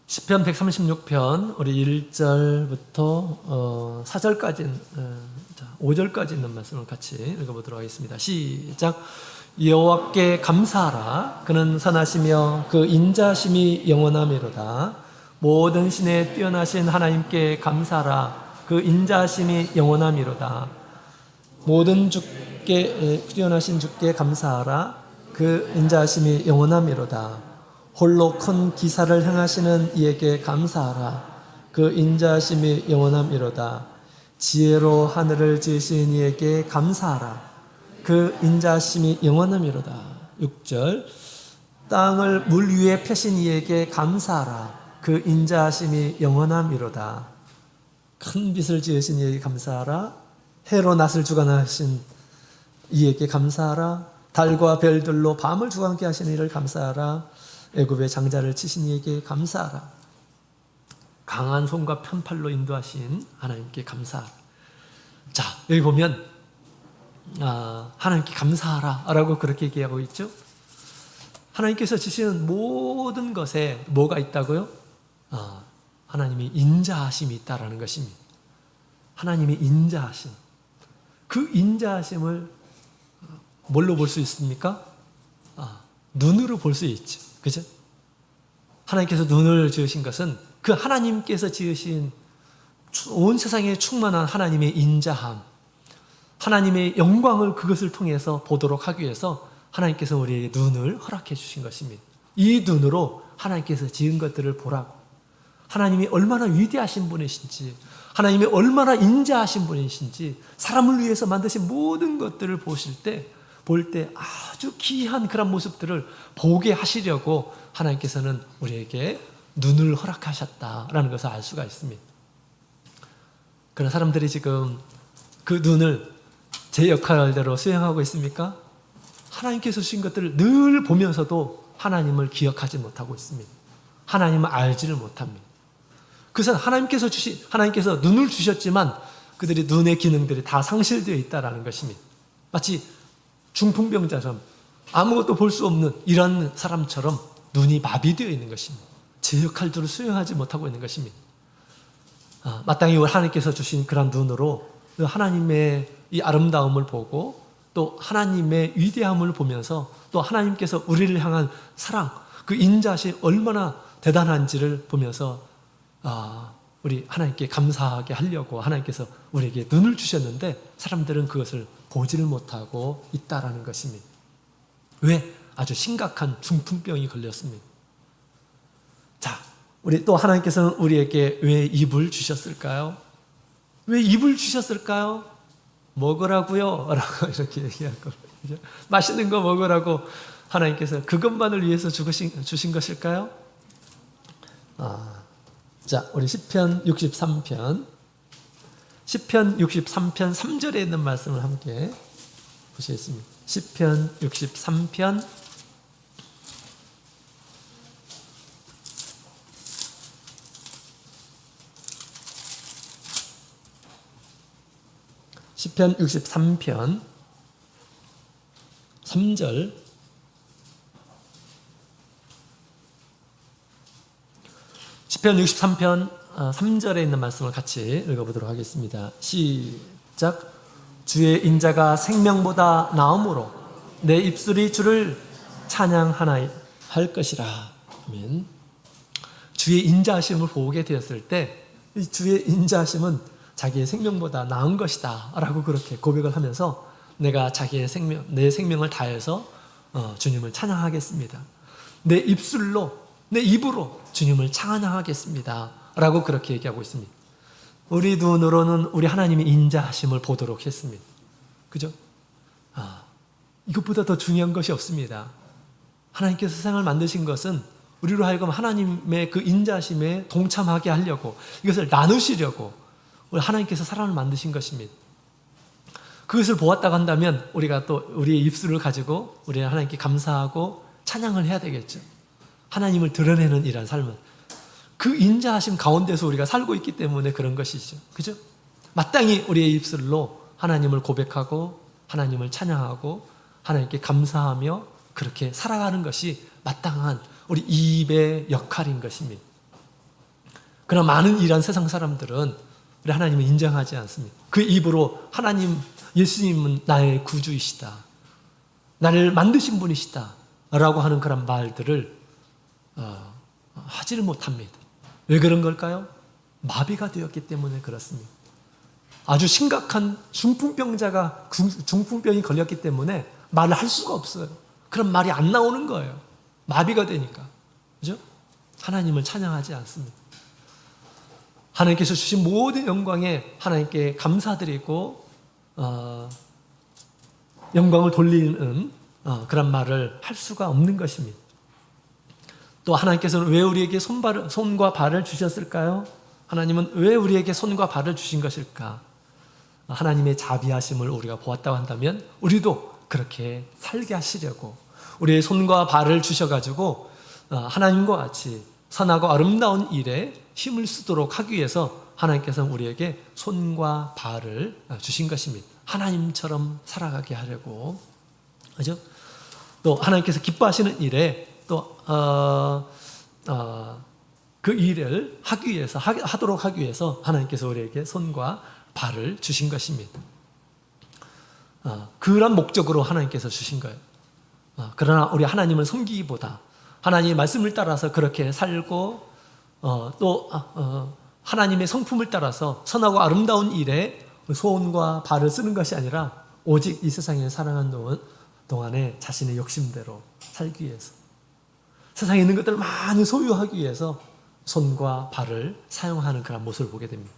시편 136편 우리 1절부터 4절까지 5절까지 있는 말씀을 같이 읽어보도록 하겠습니다. 시작. 여호와께 감사하라. 그는 선하시며 그 인자심이 영원하미로다. 모든 신에 뛰어나신 하나님께 감사하라. 그 인자심이 영원하미로다. 모든 주께 뛰어나신 주께 감사하라. 그 인자심이 영원하미로다. 홀로 큰 기사를 행하시는 이에게 감사하라. 그 인자심이 영원하미로다. 지혜로 하늘을 지으신 이에게 감사하라. 그 인자심이 영원하미로다. 6절. 땅을 물 위에 펴신 이에게 감사하라. 그 인자심이 영원하미로다. 큰 빛을 지으신 이에게 감사하라. 해로 낮을 주관하신 이에게 감사하라. 달과 별들로 밤을 주관케 하신 이를 감사하라. 애굽의 장자를 치신 이에게 감사하라. 강한 손과 편팔로 인도하신 하나님께 감사하라. 자, 여기 보면 하나님께 감사하라 라고 그렇게 얘기하고 있죠. 하나님께서 주시는 모든 것에 뭐가 있다고요? 하나님이 인자하심이 있다라는 것입니다. 하나님의 인자하심. 그 인자하심을 뭘로 볼 수 있습니까? 눈으로 볼 수 있죠. 그죠? 하나님께서 눈을 지으신 것은 그 하나님께서 지으신 온 세상에 충만한 하나님의 인자함, 하나님의 영광을 그것을 통해서 보도록 하기 위해서 하나님께서 우리에게 눈을 허락해 주신 것입니다. 이 눈으로 하나님께서 지은 것들을 보라고, 하나님이 얼마나 위대하신 분이신지, 하나님이 얼마나 인자하신 분이신지, 사람을 위해서 만드신 모든 것들을 볼 때 아주 귀한 그런 모습들을 보게 하시려고 하나님께서는 우리에게 눈을 허락하셨다라는 것을 알 수가 있습니다. 그런 사람들이 지금 그 눈을 제 역할대로 수행하고 있습니까? 하나님께서 주신 것들을 늘 보면서도 하나님을 기억하지 못하고 있습니다. 하나님을 알지를 못합니다. 그래서 하나님께서 눈을 주셨지만 그들의 눈의 기능들이 다 상실되어 있다는 것입니다. 마치 중풍병자처럼 아무것도 볼 수 없는 이런 사람처럼 눈이 마비되어 있는 것입니다. 제 역할들을 수행하지 못하고 있는 것입니다. 마땅히 하나님께서 주신 그런 눈으로 하나님의 이 아름다움을 보고 또 하나님의 위대함을 보면서 또 하나님께서 우리를 향한 사랑, 그 인자심이 얼마나 대단한지를 보면서 우리 하나님께 감사하게 하려고 하나님께서 우리에게 눈을 주셨는데 사람들은 그것을 보지를 못하고 있다라는 것입니다. 왜? 아주 심각한 중풍병이 걸렸습니다. 자, 우리 또 하나님께서는 우리에게 왜 입을 주셨을까요? 왜 입을 주셨을까요? 먹으라고요 라고 이렇게 얘기할 겁니다. 맛있는 거 먹으라고 하나님께서 그것만을 위해서 주신 것일까요? 자, 우리 시편 63편 3절에 있는 말씀을 함께 보시겠습니다. 시편 63편 3절 시편 63편 3절에 있는 말씀을 같이 읽어보도록 하겠습니다. 시작. 주의 인자가 생명보다 나음으로 내 입술이 주를 찬양하나 할 것이라. 아멘. 주의 인자하심을 보게 되었을 때 이 주의 인자하심은 자기의 생명보다 나은 것이다 라고 그렇게 고백을 하면서 내가 내 생명을 다해서 주님을 찬양하겠습니다. 내 입으로 주님을 찬양하겠습니다 라고 그렇게 얘기하고 있습니다. 우리 눈으로는 우리 하나님의 인자하심을 보도록 했습니다. 그죠? 이것보다 더 중요한 것이 없습니다. 하나님께서 세상을 만드신 것은 우리로 하여금 하나님의 그 인자하심에 동참하게 하려고, 이것을 나누시려고, 우리 하나님께서 사람을 만드신 것입니다. 그것을 보았다고 한다면 우리가 또 우리의 입술을 가지고 우리 하나님께 감사하고 찬양을 해야 되겠죠. 하나님을 드러내는 이런 삶은 그 인자하심 가운데서 우리가 살고 있기 때문에 그런 것이죠. 그죠? 마땅히 우리의 입술로 하나님을 고백하고 하나님을 찬양하고 하나님께 감사하며 그렇게 살아가는 것이 마땅한 우리 입의 역할인 것입니다. 그러나 많은 이런 세상 사람들은 우리 하나님을 인정하지 않습니다. 그 입으로 하나님, 예수님은 나의 구주이시다, 나를 만드신 분이시다 라고 하는 그런 말들을 하지를 못합니다. 왜 그런 걸까요? 마비가 되었기 때문에 그렇습니다. 아주 심각한 중풍병자가 중풍병이 걸렸기 때문에 말을 할 수가 없어요. 그런 말이 안 나오는 거예요. 마비가 되니까. 그죠? 하나님을 찬양하지 않습니다. 하나님께서 주신 모든 영광에 하나님께 감사드리고 영광을 돌리는 그런 말을 할 수가 없는 것입니다. 또 하나님께서는 왜 우리에게 손과 발을 주셨을까요? 하나님은 왜 우리에게 손과 발을 주신 것일까? 하나님의 자비하심을 우리가 보았다고 한다면 우리도 그렇게 살게 하시려고 우리의 손과 발을 주셔가지고 하나님과 같이 선하고 아름다운 일에 힘을 쓰도록 하기 위해서 하나님께서는 우리에게 손과 발을 주신 것입니다. 하나님처럼 살아가게 하려고. 그죠? 또 하나님께서 기뻐하시는 일에 또 그 일을 하기 위해서 하도록 하기 위해서 하나님께서 우리에게 손과 발을 주신 것입니다. 그런 목적으로 하나님께서 주신 거예요. 그러나 우리 하나님을 섬기기보다 하나님의 말씀을 따라서 그렇게 살고 또 하나님의 성품을 따라서 선하고 아름다운 일에 손과 발을 쓰는 것이 아니라 오직 이 세상에 살아가는 동안에 자신의 욕심대로 살기 위해서 세상에 있는 것들을 많이 소유하기 위해서 손과 발을 사용하는 그런 모습을 보게 됩니다.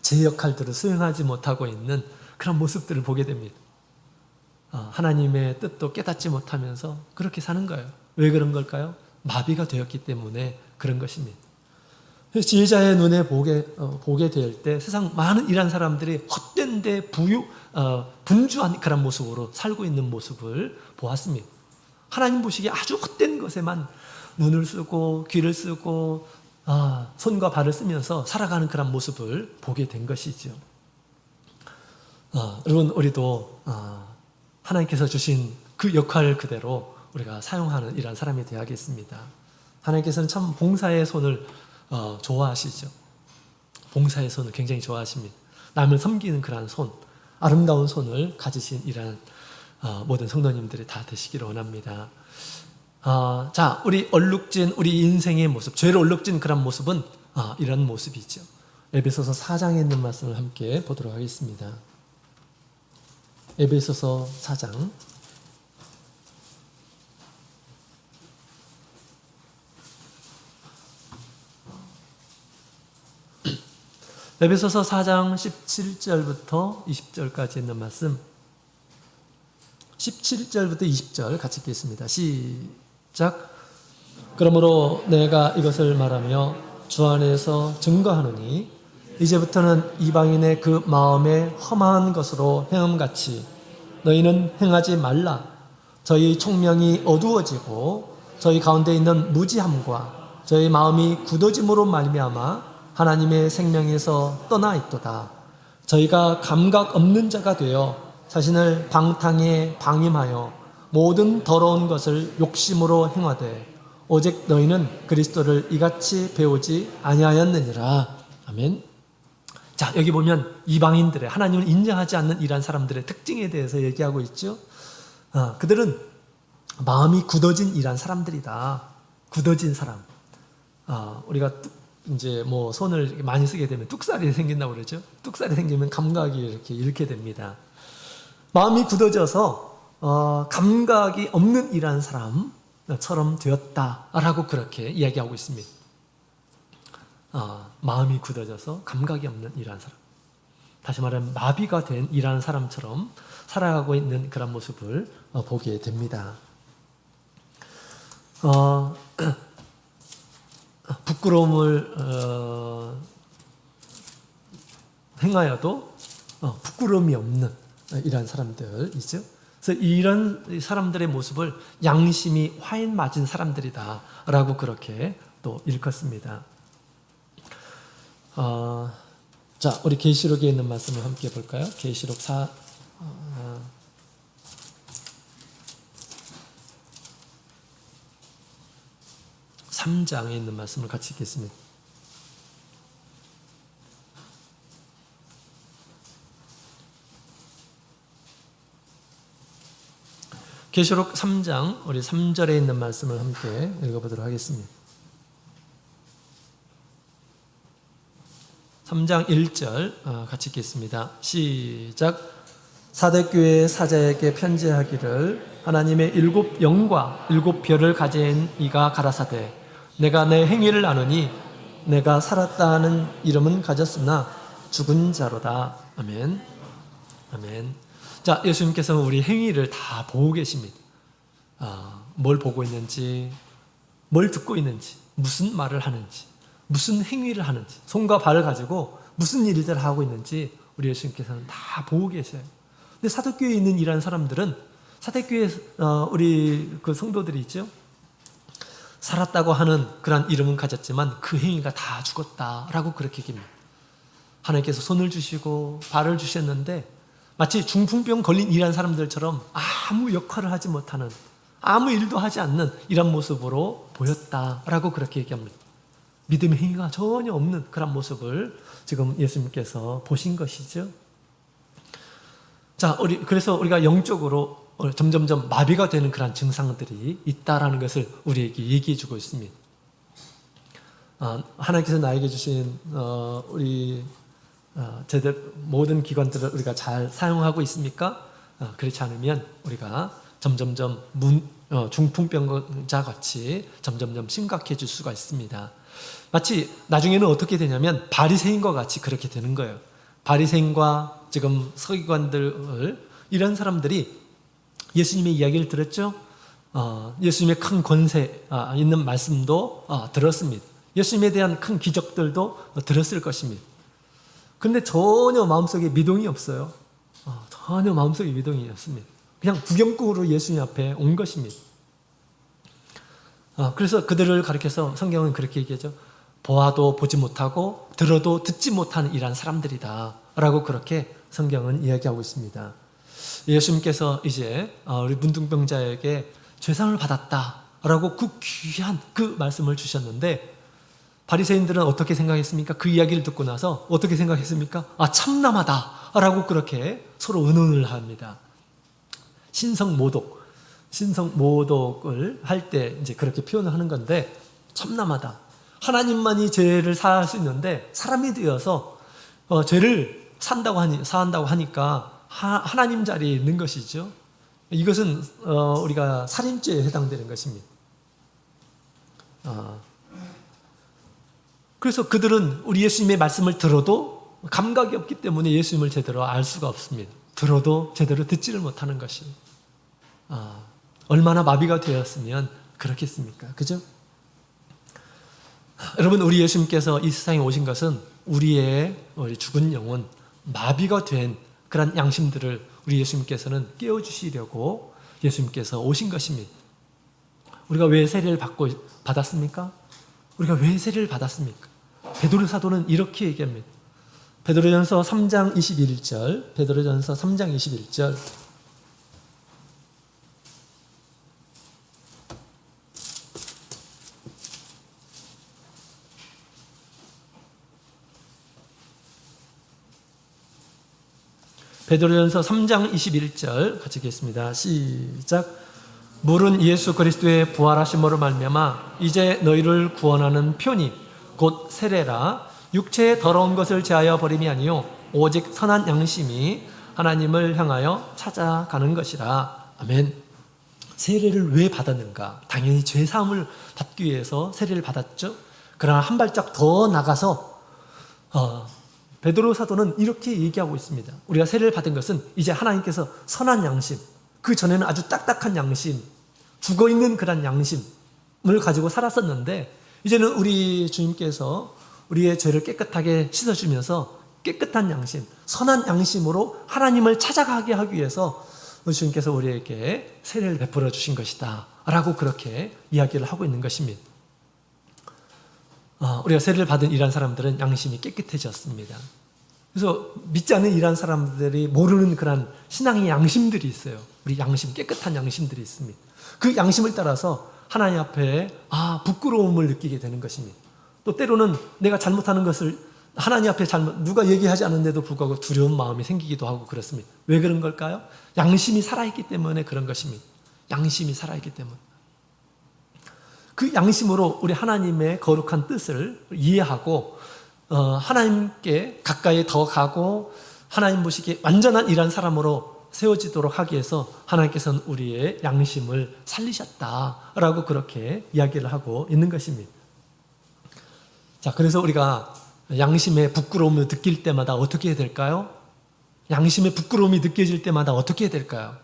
제 역할들을 수행하지 못하고 있는 그런 모습들을 보게 됩니다. 하나님의 뜻도 깨닫지 못하면서 그렇게 사는 거예요. 왜 그런 걸까요? 마비가 되었기 때문에 그런 것입니다. 지혜자의 눈에 보게 될 때 세상 많은 이런 사람들이 헛된 데 분주한 그런 모습으로 살고 있는 모습을 보았습니다. 하나님 보시기에 아주 헛된 것에만 눈을 쓰고 귀를 쓰고 손과 발을 쓰면서 살아가는 그런 모습을 보게 된 것이죠. 여러분, 우리도 하나님께서 주신 그 역할 그대로 우리가 사용하는 이런 사람이 되어야겠습니다. 하나님께서는 참 봉사의 손을 좋아하시죠. 봉사의 손을 굉장히 좋아하십니다. 남을 섬기는 그러한 손, 아름다운 손을 가지신 이러한 모든 성도님들이 다 되시기를 원합니다. 자, 우리 인생의 모습, 죄로 얼룩진 그런 모습은 이런 모습이죠. 에베소서 4장에 있는 말씀을 함께 보도록 하겠습니다. 에베소서 4장 에베소서 4장 17절부터 20절까지 있는 말씀, 17절부터 20절 같이 읽겠습니다. 시작. 그러므로 내가 이것을 말하며 주 안에서 증거하노니 이제부터는 이방인의 그 마음에 험한 것으로 행함같이 너희는 행하지 말라. 저희 총명이 어두워지고 저희 가운데 있는 무지함과 저희 마음이 굳어짐으로 말미암아 하나님의 생명에서 떠나 있도다. 저희가 감각 없는 자가 되어 자신을 방탕에 방임하여 모든 더러운 것을 욕심으로 행하되 오직 너희는 그리스도를 이같이 배우지 아니하였느니라. 아멘. 자, 여기 보면 이방인들의, 하나님을 인정하지 않는 이러한 사람들의 특징에 대해서 얘기하고 있죠. 그들은 마음이 굳어진 이러한 사람들이다. 굳어진 사람. 우리가 이제 뭐 손을 많이 쓰게 되면 뚝살이 생긴다고 그러죠. 뚝살이 생기면 감각이 이렇게 잃게 됩니다. 마음이 굳어져서 감각이 없는 이러한 사람처럼 되었다라고 그렇게 이야기하고 있습니다. 마음이 굳어져서 감각이 없는 이러한 사람, 다시 말하면 마비가 된 이러한 사람처럼 살아가고 있는 그런 모습을 보게 됩니다. 부끄러움을 행하여도 부끄러움이 없는 이런 사람들이죠. 그래서 이런 사람들의 모습을 양심이 화인 맞은 사람들이다라고 그렇게 또 일컫습니다. 자, 우리 계시록에 있는 말씀을 함께 볼까요? 계시록 3장에 있는 말씀을 같이 읽겠습니다. 계시록 3장 우리 3절에 있는 말씀을 함께 읽어보도록 하겠습니다. 3장 1절 같이 읽겠습니다. 시작. 사대교회 사자에게 편지하기를 하나님의 7 영과 7 별을 가진 이가 가라사대 내가 내 행위를 아노니 내가 살았다는 이름은 가졌으나 죽은 자로다. 아멘. 아멘. 자, 예수님께서는 우리 행위를 다 보고 계십니다. 뭘 보고 있는지, 뭘 듣고 있는지, 무슨 말을 하는지, 무슨 행위를 하는지, 손과 발을 가지고 무슨 일들을 하고 있는지 우리 예수님께서는 다 보고 계셔요. 근데 사도교회에 있는 이런 사람들은 사도교회 우리 그 성도들이 있죠. 살았다고 하는 그런 이름은 가졌지만 그 행위가 다 죽었다라고 그렇게 얘기합니다. 하나님께서 손을 주시고 발을 주셨는데 마치 중풍병 걸린 이런 사람들처럼 아무 역할을 하지 못하는, 아무 일도 하지 않는 이런 모습으로 보였다라고 그렇게 얘기합니다. 믿음의 행위가 전혀 없는 그런 모습을 지금 예수님께서 보신 것이죠. 자, 그래서 우리가 영적으로 점점점 마비가 되는 그런 증상들이 있다라는 것을 우리에게 얘기해 주고 있습니다. 하나님께서 나에게 주신 우리 제대로 모든 기관들을 우리가 잘 사용하고 있습니까? 그렇지 않으면 우리가 점점점 중풍병자 같이 점점점 심각해질 수가 있습니다. 마치 나중에는 어떻게 되냐면 바리새인과 같이 그렇게 되는 거예요. 바리새인과 지금 서기관들 이런 사람들이 예수님의 이야기를 들었죠. 예수님의 큰 권세 있는 말씀도 들었습니다. 예수님에 대한 큰 기적들도 들었을 것입니다. 그런데 전혀 마음속에 미동이 없어요. 전혀 마음속에 미동이 없습니다. 그냥 구경꾼으로 예수님 앞에 온 것입니다. 그래서 그들을 가리켜서 성경은 그렇게 얘기하죠. 보아도 보지 못하고 들어도 듣지 못하는 이런 사람들이다 라고 그렇게 성경은 이야기하고 있습니다. 예수님께서 이제 우리 문둥병자에게 죄상을 받았다 라고 그 귀한 그 말씀을 주셨는데 바리새인들은 어떻게 생각했습니까? 그 이야기를 듣고 나서 어떻게 생각했습니까? 참남하다 라고 그렇게 서로 의논을 합니다. 신성모독을 할 때 이제 그렇게 표현을 하는 건데 참남하다. 하나님만이 죄를 사할 수 있는데 사람이 되어서 죄를 사한다고 하니까 하나님 자리에 있는 것이죠. 이것은 우리가 살인죄에 해당되는 것입니다. 그래서 그들은 우리 예수님의 말씀을 들어도 감각이 없기 때문에 예수님을 제대로 알 수가 없습니다. 들어도 제대로 듣지를 못하는 것이 얼마나 마비가 되었으면 그렇겠습니까? 그죠? 여러분, 우리 예수님께서 이 세상에 오신 것은 우리 죽은 영혼, 마비가 된 그런 양심들을 우리 예수님께서는 깨워주시려고 예수님께서 오신 것입니다. 우리가 왜 세례를 받았습니까? 우리가 왜 세례를 받았습니까? 베드로 사도는 이렇게 얘기합니다. 베드로전서 3장 21절, 베드로전서 3장 21절. 베드로전서 3장 21절 같이 읽겠습니다. 시작. 물은 예수 그리스도의 부활하심으로 말미암아 이제 너희를 구원하는 표니 곧 세례라. 육체의 더러운 것을 제하여 버림이 아니요 오직 선한 양심이 하나님을 향하여 찾아가는 것이라. 아멘. 세례를 왜 받았는가? 당연히 죄사함을 받기 위해서 세례를 받았죠. 그러나 한 발짝 더 나가서 베드로 사도는 이렇게 얘기하고 있습니다. 우리가 세례를 받은 것은 이제 하나님께서 선한 양심, 그 전에는 아주 딱딱한 양심, 죽어있는 그런 양심을 가지고 살았었는데 이제는 우리 주님께서 우리의 죄를 깨끗하게 씻어주면서 깨끗한 양심, 선한 양심으로 하나님을 찾아가게 하기 위해서 주님께서 우리에게 세례를 베풀어 주신 것이다 라고 그렇게 이야기를 하고 있는 것입니다. 우리가 세례를 받은 이란 사람들은 양심이 깨끗해졌습니다. 그래서 믿지 않는 이란 사람들이 모르는 그런 신앙의 양심들이 있어요. 우리 양심, 깨끗한 양심들이 있습니다. 그 양심을 따라서 하나님 앞에 부끄러움을 느끼게 되는 것입니다. 또 때로는 내가 잘못하는 것을 하나님 앞에 누가 얘기하지 않는데도 불구하고 두려운 마음이 생기기도 하고 그렇습니다. 왜 그런 걸까요? 양심이 살아있기 때문에 그런 것입니다. 양심이 살아있기 때문에. 그 양심으로 우리 하나님의 거룩한 뜻을 이해하고 하나님께 가까이 더 가고 하나님 보시기에 완전한 일한 사람으로 세워지도록 하기 위해서 하나님께서는 우리의 양심을 살리셨다라고 그렇게 이야기를 하고 있는 것입니다. 자, 그래서 우리가 양심의 부끄러움을 느낄 때마다 어떻게 해야 될까요? 양심의 부끄러움이 느껴질 때마다 어떻게 해야 될까요?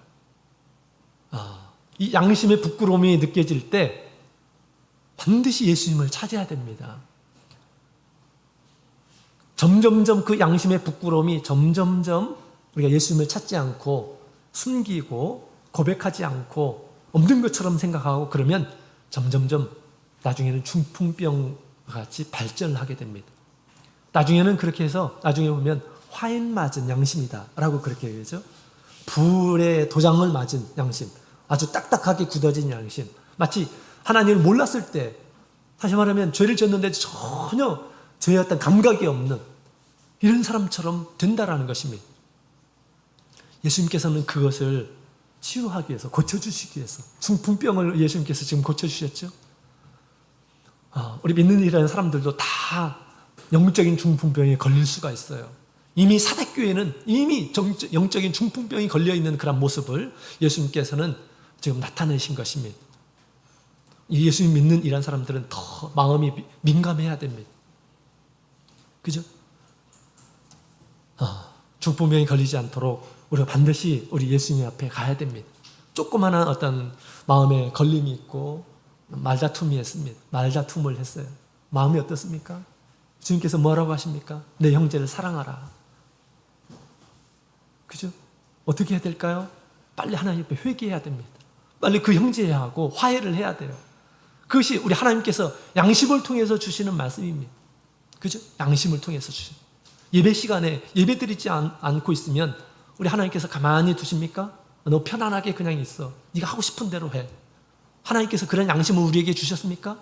이 양심의 부끄러움이 느껴질 때 반드시 예수님을 찾아야 됩니다. 점점점 그 양심의 부끄러움이 점점점 우리가 예수님을 찾지 않고 숨기고 고백하지 않고 없는 것처럼 생각하고 그러면 점점점 나중에는 중풍병 같이 발전을 하게 됩니다. 나중에는 그렇게 해서 나중에 보면 화인 맞은 양심이다 라고 그렇게 얘기하죠. 불에 도장을 맞은 양심, 아주 딱딱하게 굳어진 양심, 마치 하나님을 몰랐을 때 다시 말하면 죄를 지었는데 전혀 죄의 어떤 감각이 없는 이런 사람처럼 된다라는 것입니다. 예수님께서는 그것을 치유하기 위해서, 고쳐주시기 위해서 중풍병을 예수님께서 지금 고쳐주셨죠. 우리 믿는 이라는 사람들도 다 영적인 중풍병에 걸릴 수가 있어요. 이미 사대교회는 이미 영적인 중풍병이 걸려있는 그런 모습을 예수님께서는 지금 나타내신 것입니다. 예수님 믿는 이란 사람들은 더 마음이 민감해야 됩니다. 그죠? 중풍병이 걸리지 않도록 우리가 반드시 우리 예수님 앞에 가야 됩니다. 조그마한 어떤 마음에 걸림이 있고 말다툼을 했어요. 마음이 어떻습니까? 주님께서 뭐라고 하십니까? 내 형제를 사랑하라. 그죠? 어떻게 해야 될까요? 빨리 하나님 앞에 회개해야 됩니다. 빨리 그 형제하고 화해를 해야 돼요. 그것이 우리 하나님께서 양심을 통해서 주시는 말씀입니다. 그죠? 양심을 통해서 주시는. 예배 시간에 예배 드리지 않고 있으면 우리 하나님께서 가만히 두십니까? 너 편안하게 그냥 있어. 네가 하고 싶은 대로 해. 하나님께서 그런 양심을 우리에게 주셨습니까?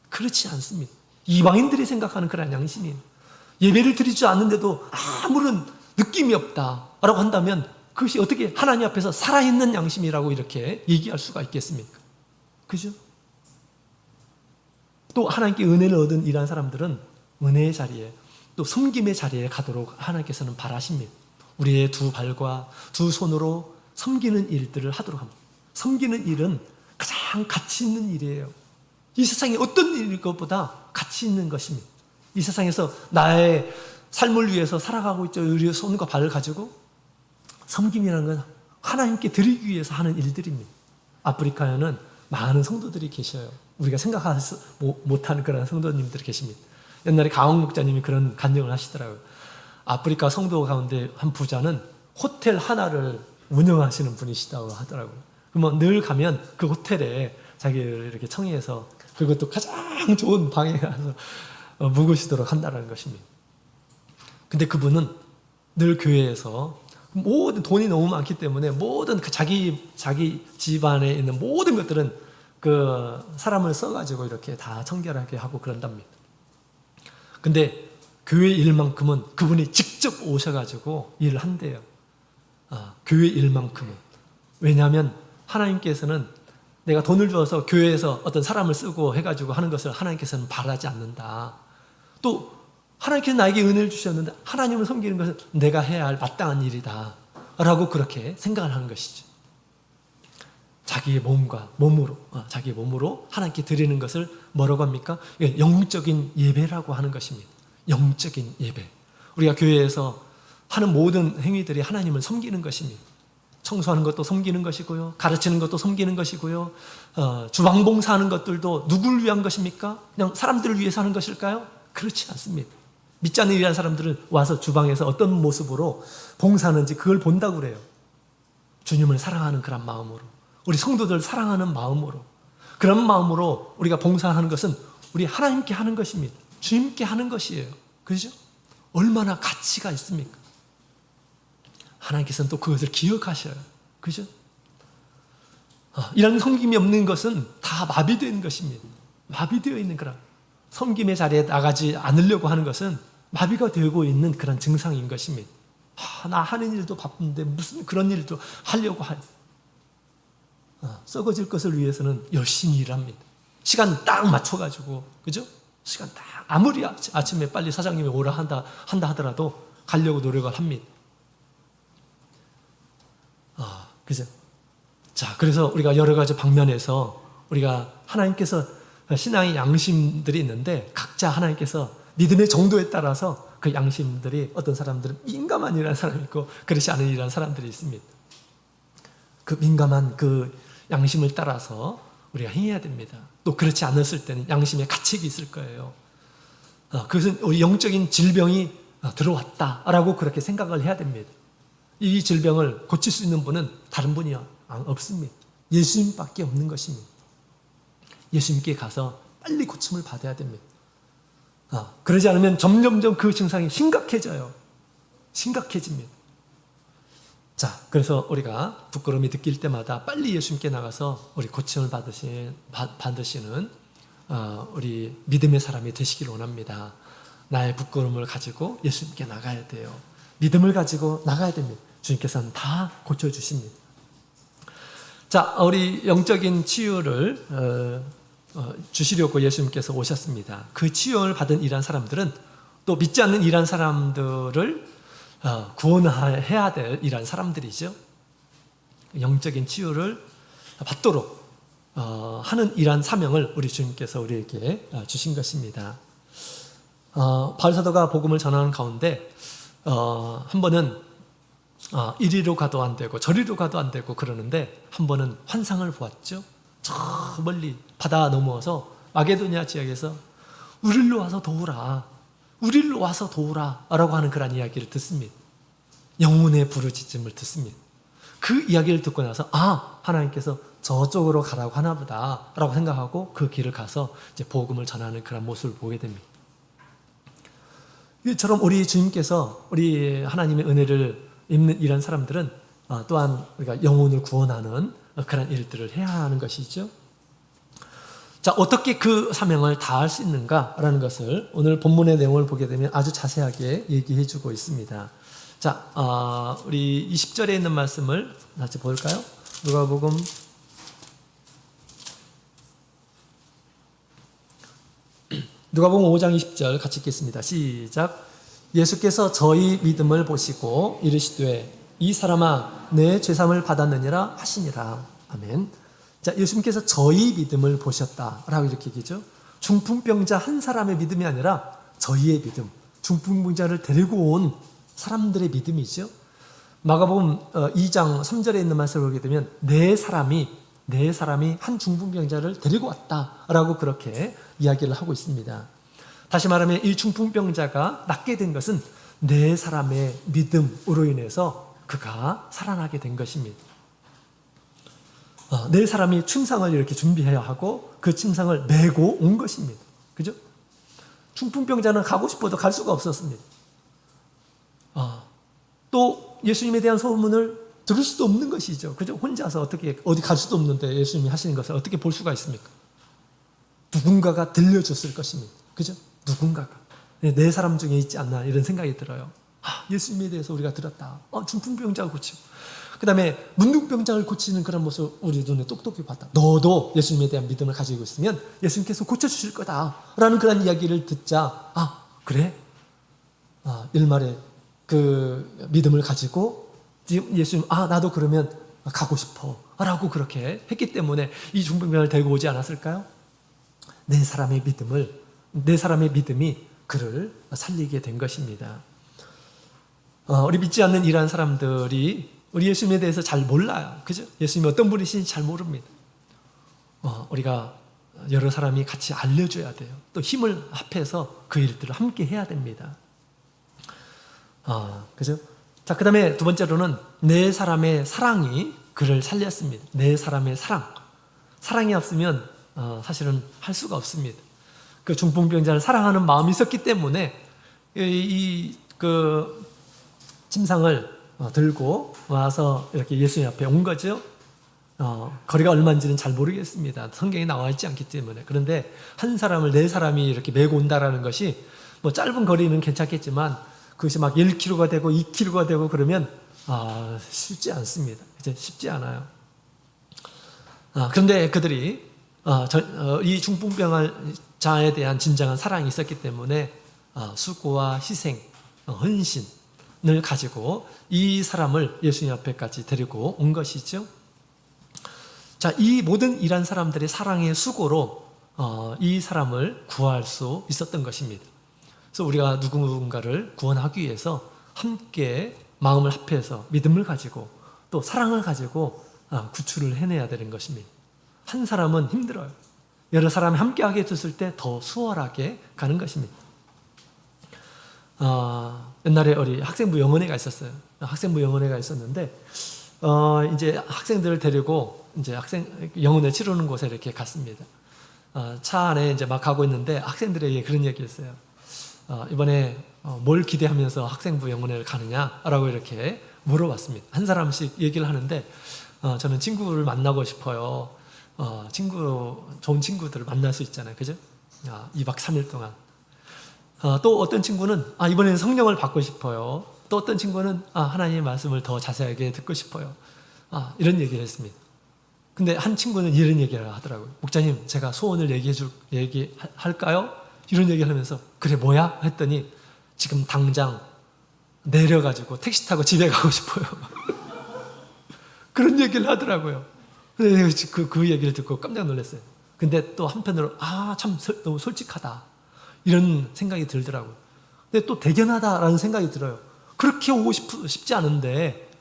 그렇지 않습니다. 이방인들이 생각하는 그런 양심이에요. 예배를 드리지 않는데도 아무런 느낌이 없다라고 한다면 그것이 어떻게 하나님 앞에서 살아있는 양심이라고 이렇게 얘기할 수가 있겠습니까? 그죠? 또 하나님께 은혜를 얻은 이러한 사람들은 은혜의 자리에 또 섬김의 자리에 가도록 하나님께서는 바라십니다. 우리의 두 발과 두 손으로 섬기는 일들을 하도록 합니다. 섬기는 일은 가장 가치 있는 일이에요. 이 세상에 어떤 일일 것보다 가치 있는 것입니다. 이 세상에서 나의 삶을 위해서 살아가고 있죠. 우리의 손과 발을 가지고 섬김이라는 건 하나님께 드리기 위해서 하는 일들입니다. 아프리카에는 많은 성도들이 계셔요. 우리가 생각하지 못하는 그런 성도님들이 계십니다. 옛날에 강원 목자님이 그런 간증을 하시더라고요. 아프리카 성도 가운데 한 부자는 호텔 하나를 운영하시는 분이시다고 하더라고요. 그러면 늘 가면 그 호텔에 자기를 이렇게 청해서 그것도 가장 좋은 방에 가서 묵으시도록 한다는 것입니다. 근데 그분은 늘 교회에서 모든 돈이 너무 많기 때문에 모든 자기 집안에 있는 모든 것들은 그 사람을 써가지고 이렇게 다 청결하게 하고 그런답니다. 근데 교회 일만큼은 그분이 직접 오셔가지고 일을 한대요. 교회 일만큼은. 왜냐하면 하나님께서는 내가 돈을 주어서 교회에서 어떤 사람을 쓰고 해가지고 하는 것을 하나님께서는 바라지 않는다. 또 하나님께서 나에게 은혜를 주셨는데 하나님을 섬기는 것은 내가 해야 할 마땅한 일이다 라고 그렇게 생각을 하는 것이죠. 자기의 몸으로 하나님께 드리는 것을 뭐라고 합니까? 영적인 예배라고 하는 것입니다. 영적인 예배. 우리가 교회에서 하는 모든 행위들이 하나님을 섬기는 것입니다. 청소하는 것도 섬기는 것이고요. 가르치는 것도 섬기는 것이고요. 주방봉사하는 것들도 누구를 위한 것입니까? 그냥 사람들을 위해서 하는 것일까요? 그렇지 않습니다. 믿지 않는 일하는 사람들은 와서 주방에서 어떤 모습으로 봉사하는지 그걸 본다고 그래요. 주님을 사랑하는 그런 마음으로, 우리 성도들 사랑하는 마음으로, 그런 마음으로 우리가 봉사하는 것은 우리 하나님께 하는 것입니다. 주님께 하는 것이에요. 그렇죠? 얼마나 가치가 있습니까? 하나님께서는 또 그것을 기억하셔요. 그렇죠? 이런 섬김이 없는 것은 다 마비된 것입니다. 마비되어 있는 그런 섬김의 자리에 나가지 않으려고 하는 것은 마비가 되고 있는 그런 증상인 것입니다. 나 하는 일도 바쁜데 무슨 그런 일도 하려고 썩어질 것을 위해서는 열심히 일합니다. 시간 딱 맞춰가지고, 그죠? 시간 딱, 아무리 아침에 빨리 사장님이 오라 한다 하더라도 가려고 노력을 합니다. 그죠? 자, 그래서 우리가 여러 가지 방면에서 우리가 하나님께서 신앙의 양심들이 있는데 각자 하나님께서 믿음의 정도에 따라서 그 양심들이 어떤 사람들은 민감한 일하는 사람이 있고 그렇지 않은 일하는 사람들이 있습니다. 그 민감한 그 양심을 따라서 우리가 행해야 됩니다. 또 그렇지 않았을 때는 양심의 가책이 있을 거예요. 그것은 우리 영적인 질병이 들어왔다라고 그렇게 생각을 해야 됩니다. 이 질병을 고칠 수 있는 분은 다른 분이 없습니다. 예수님밖에 없는 것입니다. 예수님께 가서 빨리 고침을 받아야 됩니다. 그러지 않으면 점점점 그 증상이 심각해져요. 심각해집니다. 자, 그래서 우리가 부끄러움이 느낄 때마다 빨리 예수님께 나가서 우리 고침을 받으시는 우리 믿음의 사람이 되시길 원합니다. 나의 부끄러움을 가지고 예수님께 나가야 돼요. 믿음을 가지고 나가야 됩니다. 주님께서는 다 고쳐주십니다. 자, 우리 영적인 치유를 주시려고 예수님께서 오셨습니다. 그 치유를 받은 일한 사람들은 또 믿지 않는 일한 사람들을 구원해야 될 일한 사람들이죠. 영적인 치유를 받도록 하는 일한 사명을 우리 주님께서 우리에게 주신 것입니다. 바울사도가 복음을 전하는 가운데 한 번은 이리로 가도 안 되고 저리로 가도 안 되고 그러는데 한 번은 환상을 보았죠. 저 멀리 바다 넘어서 마게도니아 지역에서 우리로 와서 도우라, 우리로 와서 도우라 라고 하는 그런 이야기를 듣습니다. 영혼의 부르짖음을 듣습니다. 그 이야기를 듣고 나서 하나님께서 저쪽으로 가라고 하나 보다 라고 생각하고 그 길을 가서 이제 복음을 전하는 그런 모습을 보게 됩니다. 이처럼 우리 주님께서 우리 하나님의 은혜를 입는 이런 사람들은 또한 우리가 영혼을 구원하는 그런 일들을 해야 하는 것이죠. 자, 어떻게 그 사명을 다할 수 있는가라는 것을 오늘 본문의 내용을 보게 되면 아주 자세하게 얘기해 주고 있습니다. 자, 우리 20절에 있는 말씀을 다시 볼까요? 누가복음 5장 20절 같이 읽겠습니다. 시작. 예수께서 저희 믿음을 보시고 이르시되 이 사람아 내 죄사함을 받았느니라 하시니라. 아멘. 자, 예수님께서 저희 믿음을 보셨다라고 이렇게 얘기죠. 중풍병자 한 사람의 믿음이 아니라 저희의 믿음, 중풍병자를 데리고 온 사람들의 믿음이죠. 마가복음 2장 3절에 있는 말씀을 보게 되면 네 사람이 한 중풍병자를 데리고 왔다라고 그렇게 이야기를 하고 있습니다. 다시 말하면 이 중풍병자가 낫게 된 것은 네 사람의 믿음으로 인해서 그가 살아나게 된 것입니다. 네 사람이 침상을 이렇게 준비해야 하고 그 침상을 메고 온 것입니다. 그죠? 중풍병자는 가고 싶어도 갈 수가 없었습니다. 또 예수님에 대한 소문을 들을 수도 없는 것이죠. 그죠? 혼자서 어디 갈 수도 없는데 예수님이 하시는 것을 어떻게 볼 수가 있습니까? 누군가가 들려줬을 것입니다. 그죠? 누군가가. 네 사람 중에 있지 않나 이런 생각이 들어요. 예수님에 대해서 우리가 들었다. 중풍병자를 고치고 그 다음에 문둥병자를 고치는 그런 모습 우리 눈에 똑똑히 봤다. 너도 예수님에 대한 믿음을 가지고 있으면 예수님께서 고쳐주실 거다 라는 그런 이야기를 듣자 그래? 일말에 그 믿음을 가지고 예수님 나도 그러면 가고 싶어 라고 그렇게 했기 때문에 이 중풍병자를 데리고 오지 않았을까요? 네 사람의 믿음이 그를 살리게 된 것입니다. 우리 믿지 않는 이러한 사람들이 우리 예수님에 대해서 잘 몰라요. 그죠? 예수님이 어떤 분이신지 잘 모릅니다. 우리가 여러 사람이 같이 알려줘야 돼요. 또 힘을 합해서 그 일들을 함께 해야 됩니다. 그죠? 자, 그 다음에 두 번째로는 네 사람의 사랑이 그를 살렸습니다. 네 사람의 사랑. 사랑이 없으면 사실은 할 수가 없습니다. 그 중풍병자를 사랑하는 마음이 있었기 때문에 그 침상을 들고 와서 이렇게 예수님 앞에 온 거죠. 거리가 얼마인지는 잘 모르겠습니다. 성경에 나와 있지 않기 때문에. 그런데 한 사람을 네 사람이 이렇게 메고 온다라는 것이 뭐 짧은 거리는 괜찮겠지만 그것이 막 1km가 되고 2km가 되고 그러면 쉽지 않습니다. 이제 쉽지 않아요. 그런데 그들이 이 중풍병자에 대한 진정한 사랑이 있었기 때문에 수고와 희생, 헌신을 가지고 이 사람을 예수님 앞에까지 데리고 온 것이죠. 자, 이 모든 일한 사람들의 사랑의 수고로 이 사람을 구할 수 있었던 것입니다. 그래서 우리가 누군가를 구원하기 위해서 함께 마음을 합해서 믿음을 가지고 또 사랑을 가지고 구출을 해내야 되는 것입니다. 한 사람은 힘들어요. 여러 사람이 함께하게 됐을 때 더 수월하게 가는 것입니다. 옛날에 우리 학생부 영어회가 있었어요. 학생부 영어회가 있었는데 이제 학생들을 데리고 이제 영어회 치르는 곳에 이렇게 갔습니다. 차 안에 이제 막 가고 있는데 학생들에게 그런 얘기했어요. 이번에 뭘 기대하면서 학생부 영어회를 가느냐라고 이렇게 물어봤습니다. 한 사람씩 얘기를 하는데 저는 친구를 만나고 싶어요. 좋은 친구들을 만날 수 있잖아요. 그죠? 2박 3일 동안. 또 어떤 친구는 이번에는 성령을 받고 싶어요. 또 어떤 친구는 하나님의 말씀을 더 자세하게 듣고 싶어요. 이런 얘기를 했습니다. 근데 한 친구는 이런 얘기를 하더라고요. 목사님, 제가 소원을 얘기할까요? 이런 얘기를 하면서 그래 뭐야? 했더니 지금 당장 내려가지고 택시 타고 집에 가고 싶어요. 그런 얘기를 하더라고요. 근데 그 얘기를 듣고 깜짝 놀랐어요. 근데 또 한편으로 참 너무 솔직하다 이런 생각이 들더라고요. 근데 또 대견하다라는 생각이 들어요. 그렇게 오고 싶지 않은데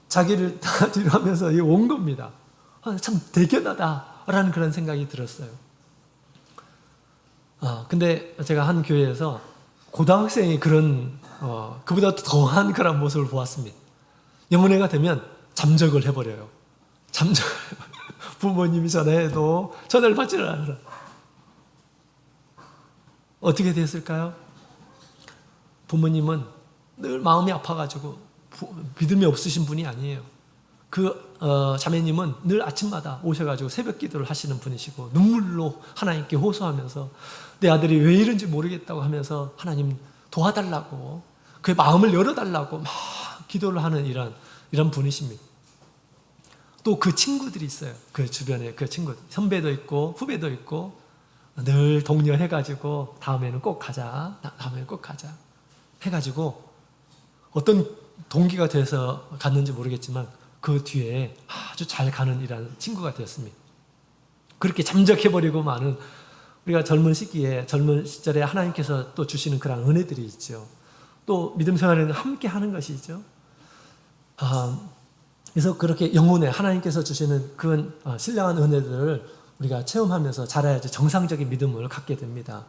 자기를 다 뒤로 하면서 온 겁니다. 참 대견하다라는 그런 생각이 들었어요. 근데 제가 한 교회에서 고등학생이 그보다 더한 그런 모습을 보았습니다. 영혼회가 되면 잠적을 해버려요. 부모님이 전화해도 전화를 받지를 않으라. 어떻게 됐을까요? 부모님은 늘 마음이 아파가지고 믿음이 없으신 분이 아니에요. 자매님은 늘 아침마다 오셔가지고 새벽 기도를 하시는 분이시고 눈물로 하나님께 호소하면서 내 아들이 왜 이런지 모르겠다고 하면서 하나님 도와달라고 그의 마음을 열어달라고 막 기도를 하는 이런 분이십니다. 또 그 친구들이 있어요. 그 주변에 그 친구들, 선배도 있고 후배도 있고 늘 독려해가지고 다음에는 꼭 가자 해가지고 어떤 동기가 돼서 갔는지 모르겠지만 그 뒤에 아주 잘 가는 이런 친구가 되었습니다. 그렇게 잠적해버리고 많은 우리가 젊은 시절에 하나님께서 또 주시는 그런 은혜들이 있죠. 또 믿음 생활에는 함께 하는 것이죠. 그래서 그렇게 영혼에 하나님께서 주시는 그 신령한 은혜들을 우리가 체험하면서 자라야지 정상적인 믿음을 갖게 됩니다.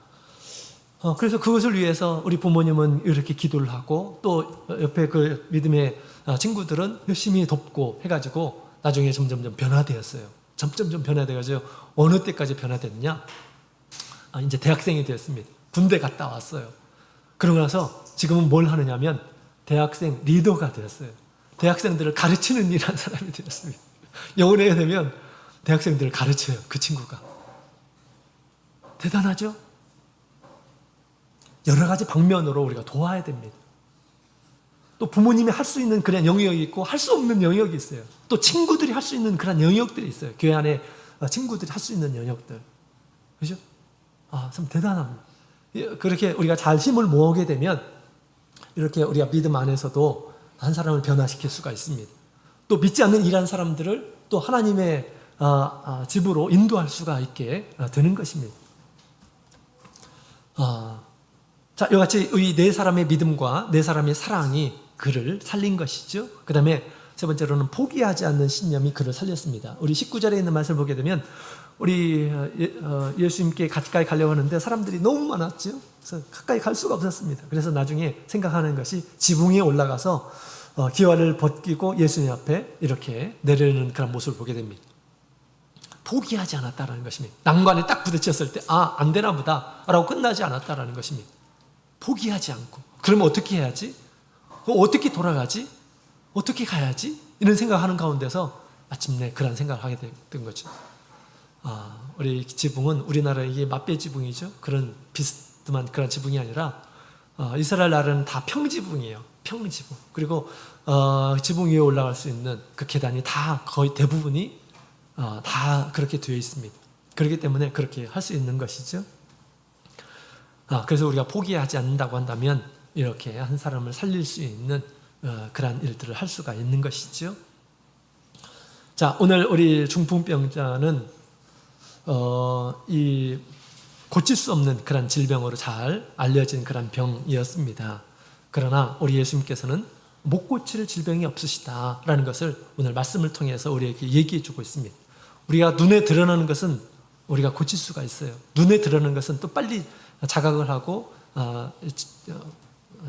그래서 그것을 위해서 우리 부모님은 이렇게 기도를 하고 또 옆에 그 믿음의 친구들은 열심히 돕고 해가지고 나중에 점점점 변화되었어요. 점점점 변화돼가지고 어느 때까지 변화됐냐? 이제 대학생이 되었습니다. 군대 갔다 왔어요. 그러고 나서 지금은 뭘 하느냐면 대학생 리더가 되었어요. 대학생들을 가르치는 일한 사람이 되었습니다. 영혼회가 되면 대학생들을 가르쳐요. 그 친구가. 대단하죠? 여러 가지 방면으로 우리가 도와야 됩니다. 또 부모님이 할 수 있는 그런 영역이 있고 할 수 없는 영역이 있어요. 또 친구들이 할 수 있는 그런 영역들이 있어요. 교회 안에 친구들이 할 수 있는 영역들. 그죠? 참 대단합니다. 그렇게 우리가 잘 힘을 모으게 되면 이렇게 우리가 믿음 안에서도 한 사람을 변화시킬 수가 있습니다. 또 믿지 않는 일한 사람들을 또 하나님의 집으로 인도할 수가 있게 되는 것입니다. 자, 이와 같이 이 네 사람의 믿음과 네 사람의 사랑이 그를 살린 것이죠. 그 다음에 세 번째로는 포기하지 않는 신념이 그를 살렸습니다. 우리 19절에 있는 말씀을 보게 되면 우리 예수님께 가까이 가려고 하는데 사람들이 너무 많았죠. 그래서 가까이 갈 수가 없었습니다. 그래서 나중에 생각하는 것이 지붕에 올라가서 기와를 벗기고 예수님 앞에 이렇게 내려오는 그런 모습을 보게 됩니다. 포기하지 않았다라는 것입니다. 난관에 딱 부딪혔을 때 안 되나 보다 라고 끝나지 않았다라는 것입니다. 포기하지 않고 그러면 어떻게 해야지? 어떻게 돌아가지? 어떻게 가야지? 이런 생각하는 가운데서 마침내 그런 생각을 하게 된 거죠. 우리 지붕은 우리나라 이게 맛배 지붕이죠. 그런 비스듬한 그런 지붕이 아니라 이스라엘 나라는 다 평지붕이에요. 평지붕. 그리고 지붕 위에 올라갈 수 있는 그 계단이 다 거의 대부분이 다 그렇게 되어 있습니다. 그렇기 때문에 그렇게 할 수 있는 것이죠. 그래서 우리가 포기하지 않는다고 한다면 이렇게 한 사람을 살릴 수 있는 그러한 일들을 할 수가 있는 것이죠. 자, 오늘 우리 중풍병자는 이 고칠 수 없는 그런 질병으로 잘 알려진 그런 병이었습니다. 그러나 우리 예수님께서는 못 고칠 질병이 없으시다라는 것을 오늘 말씀을 통해서 우리에게 얘기해 주고 있습니다. 우리가 눈에 드러나는 것은 우리가 고칠 수가 있어요. 눈에 드러나는 것은 또 빨리 자각을 하고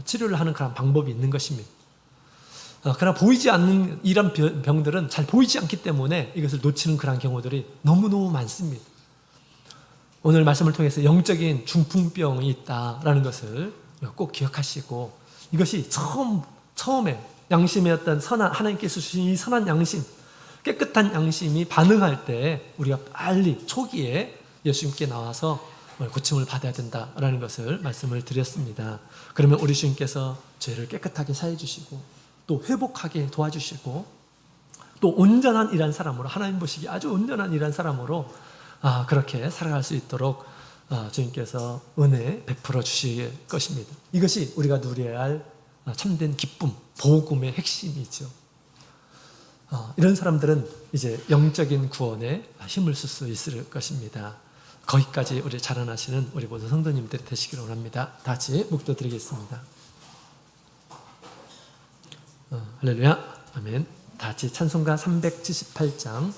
치료를 하는 그런 방법이 있는 것입니다. 그러나 보이지 않는 이런 병들은 잘 보이지 않기 때문에 이것을 놓치는 그런 경우들이 너무너무 많습니다. 오늘 말씀을 통해서 영적인 중풍병이 있다라는 것을 꼭 기억하시고 이것이 처음에 양심의 어떤 하나님께서 주신 이 선한 양심, 깨끗한 양심이 반응할 때 우리가 빨리 초기에 예수님께 나와서 고침을 받아야 된다라는 것을 말씀을 드렸습니다. 그러면 우리 주님께서 죄를 깨끗하게 사해 주시고 또 회복하게 도와주시고 또 온전한 일한 사람으로 하나님 보시기에 아주 온전한 일한 사람으로 그렇게 살아갈 수 있도록 주님께서 은혜 베풀어 주실 것입니다. 이것이 우리가 누려야 할 참된 기쁨, 복음의 핵심이죠. 이런 사람들은 이제 영적인 구원에 힘을 쓸 수 있을 것입니다. 거기까지 우리 자라나시는 우리 모든 성도님들이 되시기를 원합니다. 다 같이 묵도드리겠습니다. 할렐루야, 아멘. 다 같이 찬송가 378장